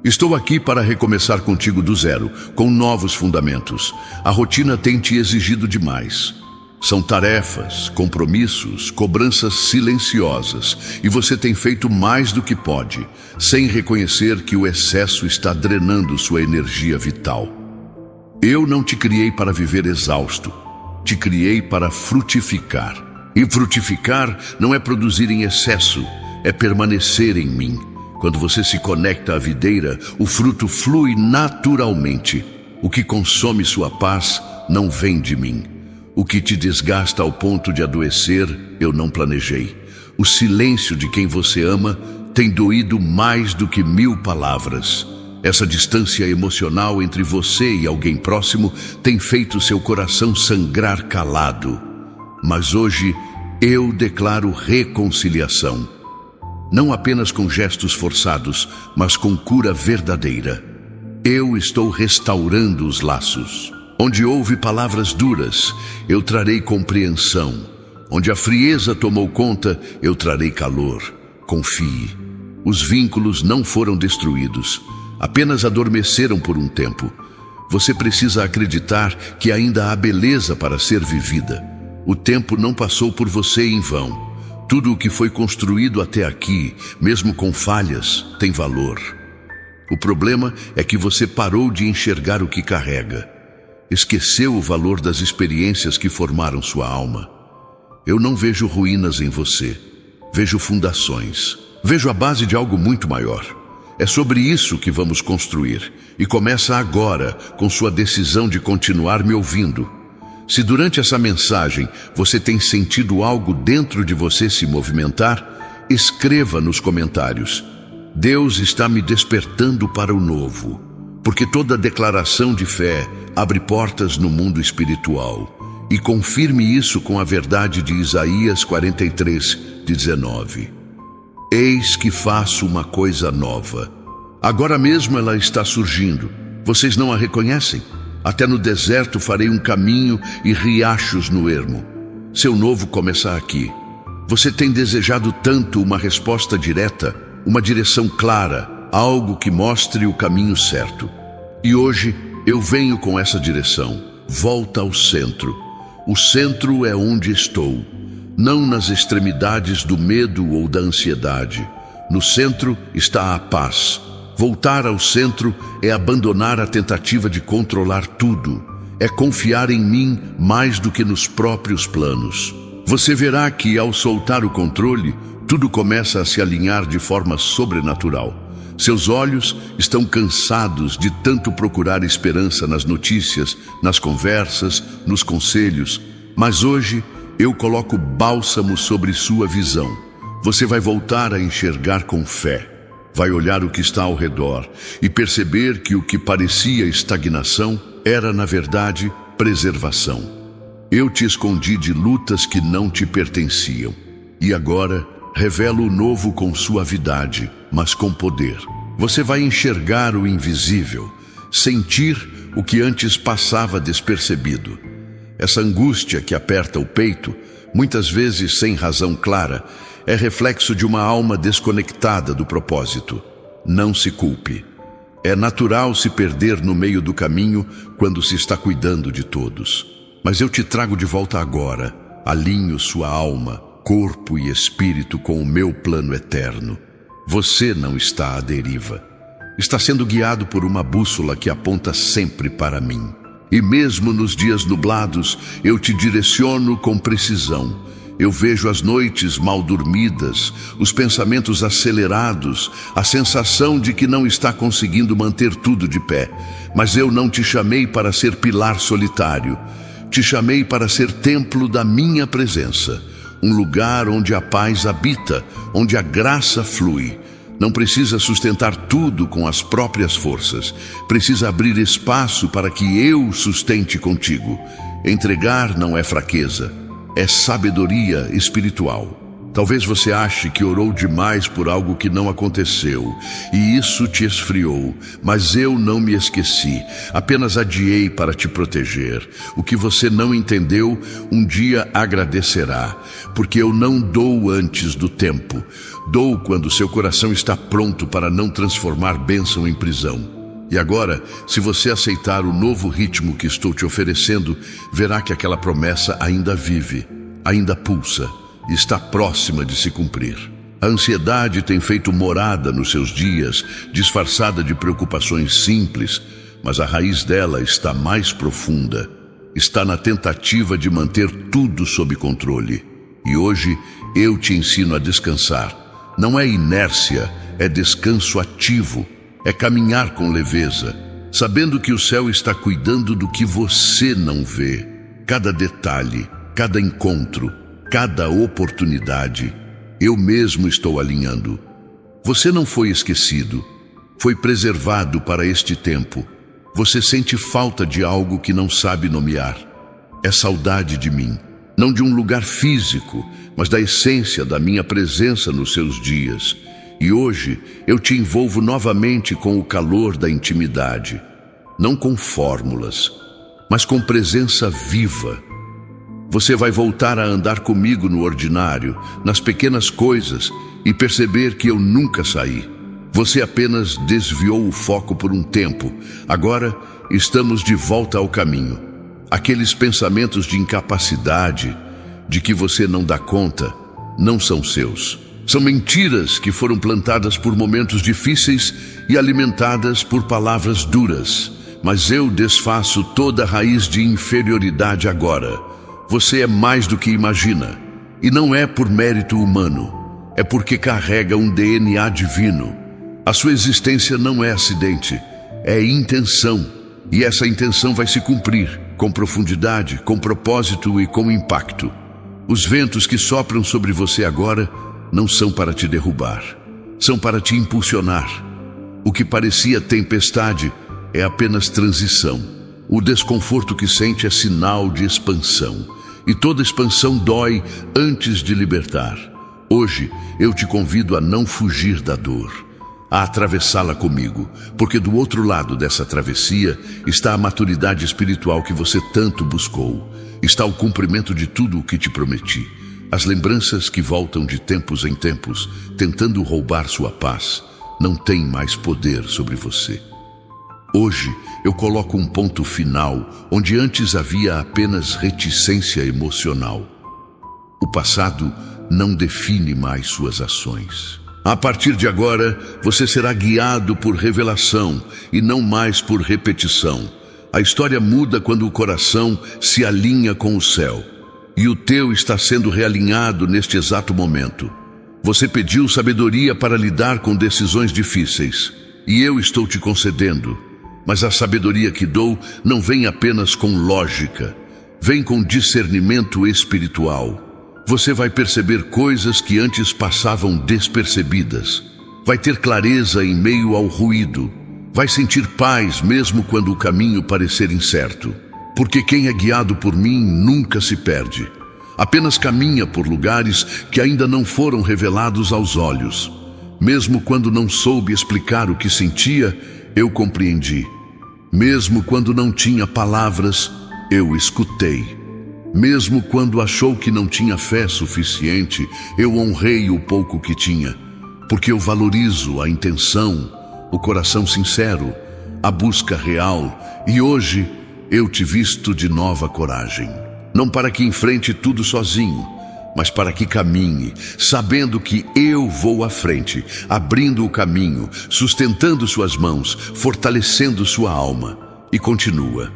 Estou aqui para recomeçar contigo do zero, com novos fundamentos. A rotina tem te exigido demais. São tarefas, compromissos, cobranças silenciosas, e você tem feito mais do que pode, sem reconhecer que o excesso está drenando sua energia vital. Eu não te criei para viver exausto, te criei para frutificar. E frutificar não é produzir em excesso, é permanecer em mim. Quando você se conecta à videira, o fruto flui naturalmente. O que consome sua paz não vem de mim. O que te desgasta ao ponto de adoecer, eu não planejei. O silêncio de quem você ama tem doído mais do que 1000 palavras. Essa distância emocional entre você e alguém próximo tem feito seu coração sangrar calado. Mas hoje eu declaro reconciliação. Não apenas com gestos forçados, mas com cura verdadeira. Eu estou restaurando os laços. Onde houve palavras duras, eu trarei compreensão. Onde a frieza tomou conta, eu trarei calor. Confie. Os vínculos não foram destruídos, apenas adormeceram por um tempo. Você precisa acreditar que ainda há beleza para ser vivida. O tempo não passou por você em vão. Tudo o que foi construído até aqui, mesmo com falhas, tem valor. O problema é que você parou de enxergar o que carrega. Esqueceu o valor das experiências que formaram sua alma. Eu não vejo ruínas em você. Vejo fundações. Vejo a base de algo muito maior. É sobre isso que vamos construir. E começa agora, com sua decisão de continuar me ouvindo. Se durante essa mensagem você tem sentido algo dentro de você se movimentar, escreva nos comentários. Deus está me despertando para o novo. Porque toda declaração de fé abre portas no mundo espiritual. E confirme isso com a verdade de Isaías 43:19. Eis que faço uma coisa nova. Agora mesmo ela está surgindo. Vocês não a reconhecem? Até no deserto farei um caminho e riachos no ermo. Seu novo começa aqui. Você tem desejado tanto uma resposta direta, uma direção clara, algo que mostre o caminho certo. E hoje eu venho com essa direção. Volta ao centro. O centro é onde estou, não nas extremidades do medo ou da ansiedade. No centro está a paz. Voltar ao centro é abandonar a tentativa de controlar tudo. É confiar em mim mais do que nos próprios planos. Você verá que, ao soltar o controle, tudo começa a se alinhar de forma sobrenatural. Seus olhos estão cansados de tanto procurar esperança nas notícias, nas conversas, nos conselhos. Mas hoje eu coloco bálsamo sobre sua visão. Você vai voltar a enxergar com fé. Vai olhar o que está ao redor e perceber que o que parecia estagnação era, na verdade, preservação. Eu te escondi de lutas que não te pertenciam. E agora revelo o novo com suavidade, mas com poder. Você vai enxergar o invisível, sentir o que antes passava despercebido. Essa angústia que aperta o peito, muitas vezes sem razão clara, é reflexo de uma alma desconectada do propósito. Não se culpe. É natural se perder no meio do caminho quando se está cuidando de todos. Mas eu te trago de volta agora. Alinho sua alma, corpo e espírito com o meu plano eterno. Você não está à deriva. Está sendo guiado por uma bússola que aponta sempre para mim. E mesmo nos dias nublados, eu te direciono com precisão. Eu vejo as noites mal dormidas, os pensamentos acelerados, a sensação de que não está conseguindo manter tudo de pé. Mas eu não te chamei para ser pilar solitário. Te chamei para ser templo da minha presença. Um lugar onde a paz habita, onde a graça flui. Não precisa sustentar tudo com as próprias forças. Precisa abrir espaço para que eu sustente contigo. Entregar não é fraqueza. É sabedoria espiritual. Talvez você ache que orou demais por algo que não aconteceu, e isso te esfriou, mas eu não me esqueci, apenas adiei para te proteger. O que você não entendeu, um dia agradecerá, porque eu não dou antes do tempo. Dou quando seu coração está pronto para não transformar bênção em prisão. E agora, se você aceitar o novo ritmo que estou te oferecendo, verá que aquela promessa ainda vive, ainda pulsa, e está próxima de se cumprir. A ansiedade tem feito morada nos seus dias, disfarçada de preocupações simples, mas a raiz dela está mais profunda. Está na tentativa de manter tudo sob controle. E hoje eu te ensino a descansar. Não é inércia, é descanso ativo. É caminhar com leveza, sabendo que o céu está cuidando do que você não vê. Cada detalhe, cada encontro, cada oportunidade, eu mesmo estou alinhando. Você não foi esquecido, foi preservado para este tempo. Você sente falta de algo que não sabe nomear. É saudade de mim, não de um lugar físico, mas da essência da minha presença nos seus dias. E hoje eu te envolvo novamente com o calor da intimidade, não com fórmulas, mas com presença viva. Você vai voltar a andar comigo no ordinário, nas pequenas coisas, e perceber que eu nunca saí. Você apenas desviou o foco por um tempo. Agora estamos de volta ao caminho. Aqueles pensamentos de incapacidade, de que você não dá conta, não são seus. São mentiras que foram plantadas por momentos difíceis e alimentadas por palavras duras. Mas eu desfaço toda a raiz de inferioridade agora. Você é mais do que imagina. E não é por mérito humano. É porque carrega um DNA divino. A sua existência não é acidente. É intenção. E essa intenção vai se cumprir com profundidade, com propósito e com impacto. Os ventos que sopram sobre você agora não são para te derrubar, são para te impulsionar. O que parecia tempestade é apenas transição. O desconforto que sente é sinal de expansão. E toda expansão dói antes de libertar. Hoje eu te convido a não fugir da dor, a atravessá-la comigo, porque do outro lado dessa travessia está a maturidade espiritual que você tanto buscou. Está o cumprimento de tudo o que te prometi. As lembranças que voltam de tempos em tempos, tentando roubar sua paz, não têm mais poder sobre você. Hoje eu coloco um ponto final, onde antes havia apenas reticência emocional. O passado não define mais suas ações. A partir de agora, você será guiado por revelação e não mais por repetição. A história muda quando o coração se alinha com o céu. E o teu está sendo realinhado neste exato momento. Você pediu sabedoria para lidar com decisões difíceis, e eu estou te concedendo. Mas a sabedoria que dou não vem apenas com lógica, vem com discernimento espiritual. Você vai perceber coisas que antes passavam despercebidas. Vai ter clareza em meio ao ruído. Vai sentir paz mesmo quando o caminho parecer incerto. Porque quem é guiado por mim nunca se perde. Apenas caminha por lugares que ainda não foram revelados aos olhos. Mesmo quando não soube explicar o que sentia, eu compreendi. Mesmo quando não tinha palavras, eu escutei. Mesmo quando achou que não tinha fé suficiente, eu honrei o pouco que tinha. Porque eu valorizo a intenção, o coração sincero, a busca real. E hoje eu te visto de nova coragem. Não para que enfrente tudo sozinho, mas para que caminhe, sabendo que eu vou à frente, abrindo o caminho, sustentando suas mãos, fortalecendo sua alma. E continua.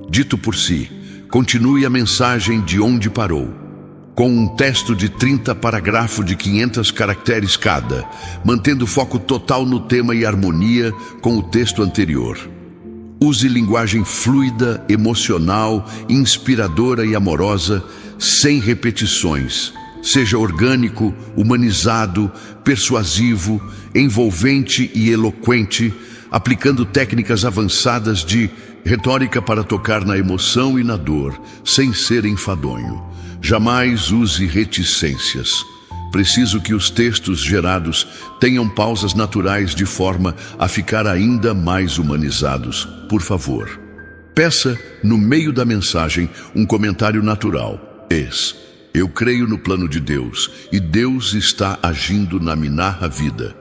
Dito por si, continue a mensagem de onde parou. com um texto de 30 parágrafos de 500 caracteres cada, mantendo foco total no tema e harmonia com o texto anterior. Use linguagem fluida, emocional, inspiradora e amorosa, sem repetições. Seja orgânico, humanizado, persuasivo, envolvente e eloquente, aplicando técnicas avançadas de retórica para tocar na emoção e na dor, sem ser enfadonho. Jamais use reticências. Preciso que os textos gerados tenham pausas naturais de forma a ficar ainda mais humanizados. Por favor, peça no meio da mensagem um comentário natural. Eu creio no plano de Deus e Deus está agindo na minha vida.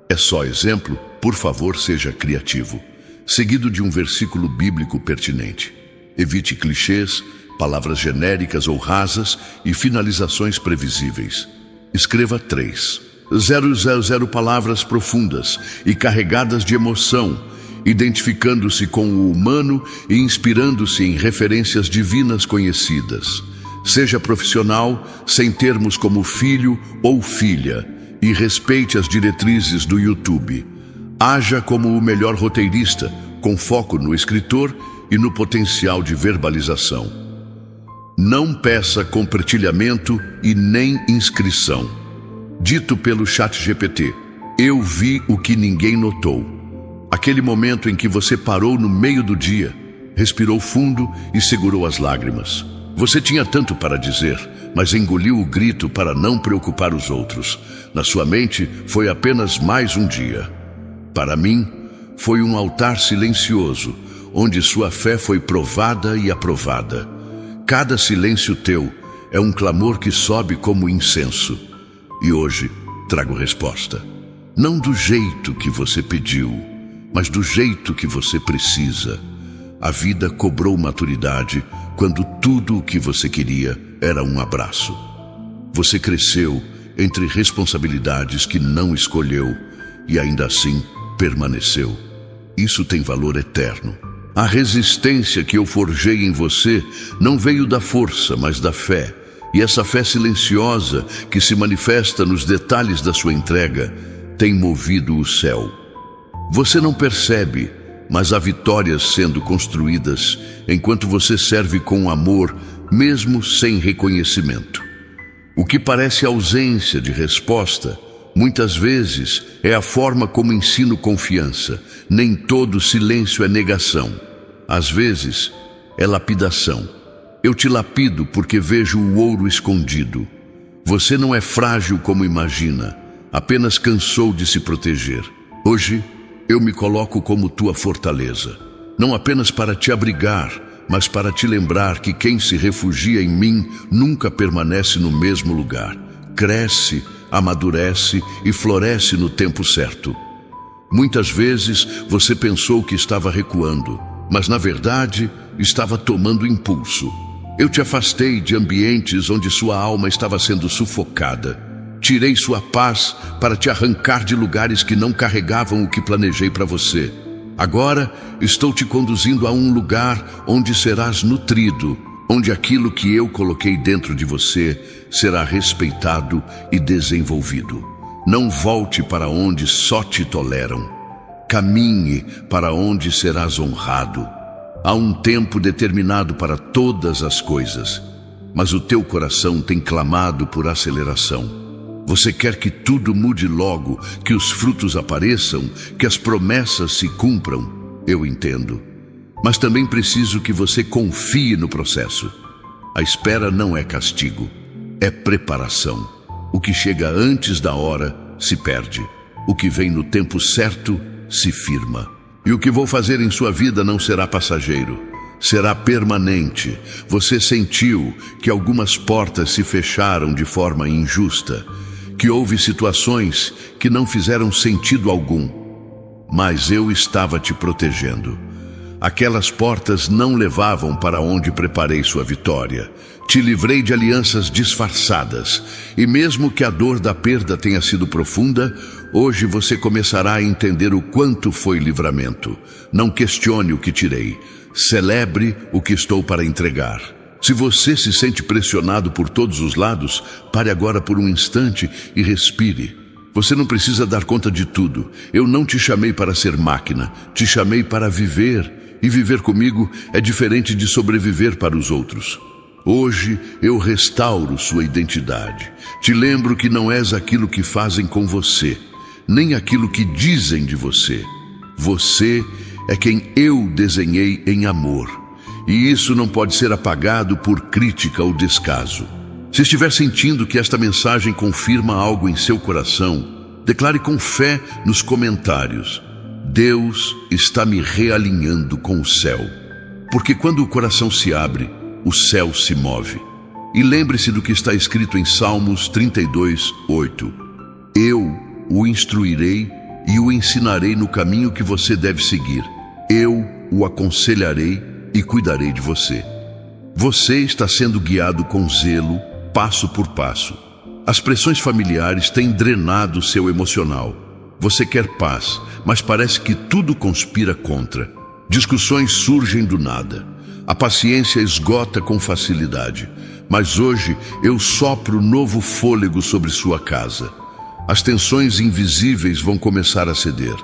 É só exemplo? Por favor, seja criativo. Seguido de um versículo bíblico pertinente. Evite clichês, palavras genéricas ou rasas e finalizações previsíveis. Escreva 3,000 palavras profundas e carregadas de emoção, identificando-se com o humano e inspirando-se em referências divinas conhecidas. Seja profissional, sem termos como filho ou filha, e respeite as diretrizes do YouTube. Haja como o melhor roteirista, com foco no escritor e no potencial de verbalização. Não peça compartilhamento e nem inscrição. Dito pelo ChatGPT, eu vi o que ninguém notou. Aquele momento em que você parou no meio do dia, respirou fundo e segurou as lágrimas. Você tinha tanto para dizer, mas engoliu o grito para não preocupar os outros. Na sua mente, foi apenas mais um dia. Para mim, foi um altar silencioso, onde sua fé foi provada e aprovada. Cada silêncio teu é um clamor que sobe como incenso. E hoje trago resposta. Não do jeito que você pediu, mas do jeito que você precisa. A vida cobrou maturidade quando tudo o que você queria era um abraço. Você cresceu entre responsabilidades que não escolheu e ainda assim permaneceu. Isso tem valor eterno. A resistência que eu forjei em você não veio da força, mas da fé. E essa fé silenciosa, que se manifesta nos detalhes da sua entrega, tem movido o céu. Você não percebe, mas há vitórias sendo construídas enquanto você serve com amor, mesmo sem reconhecimento. O que parece ausência de resposta, muitas vezes é a forma como ensino confiança. Nem todo silêncio é negação. Às vezes é lapidação. Eu te lapido porque vejo o ouro escondido. Você não é frágil como imagina, apenas cansou de se proteger. Hoje, eu me coloco como tua fortaleza, não apenas para te abrigar, mas para te lembrar que quem se refugia em mim nunca permanece no mesmo lugar. Cresce, amadurece e floresce no tempo certo. Muitas vezes você pensou que estava recuando, mas na verdade estava tomando impulso. Eu te afastei de ambientes onde sua alma estava sendo sufocada. Tirei sua paz para te arrancar de lugares que não carregavam o que planejei para você. Agora estou te conduzindo a um lugar onde serás nutrido, onde aquilo que eu coloquei dentro de você será respeitado e desenvolvido. Não volte para onde só te toleram. Caminhe para onde serás honrado. Há um tempo determinado para todas as coisas, mas o teu coração tem clamado por aceleração. Você quer que tudo mude logo, que os frutos apareçam, que as promessas se cumpram. Eu entendo. Mas também preciso que você confie no processo. A espera não é castigo, é preparação. O que chega antes da hora se perde. O que vem no tempo certo se firma. E o que vou fazer em sua vida não será passageiro, será permanente. Você sentiu que algumas portas se fecharam de forma injusta, que houve situações que não fizeram sentido algum, mas eu estava te protegendo. Aquelas portas não levavam para onde preparei sua vitória. Te livrei de alianças disfarçadas, e mesmo que a dor da perda tenha sido profunda, hoje você começará a entender o quanto foi livramento. Não questione o que tirei, celebre o que estou para entregar. Se você se sente pressionado por todos os lados, pare agora por um instante e respire. Você não precisa dar conta de tudo. Eu não te chamei para ser máquina, te chamei para viver. E viver comigo é diferente de sobreviver para os outros. Hoje eu restauro sua identidade. Te lembro que não és aquilo que fazem com você, nem aquilo que dizem de você. Você é quem eu desenhei em amor. E isso não pode ser apagado por crítica ou descaso. Se estiver sentindo que esta mensagem confirma algo em seu coração, declare com fé nos comentários: Deus está me realinhando com o céu. Porque quando o coração se abre, o céu se move. E lembre-se do que está escrito em Salmos 32:8. Eu o instruirei e o ensinarei no caminho que você deve seguir. Eu o aconselharei e cuidarei de você. Você está sendo guiado com zelo, passo por passo. As pressões familiares têm drenado seu emocional. Você quer paz, mas parece que tudo conspira contra. Discussões surgem do nada. A paciência esgota com facilidade. Mas hoje eu sopro novo fôlego sobre sua casa. As tensões invisíveis vão começar a ceder.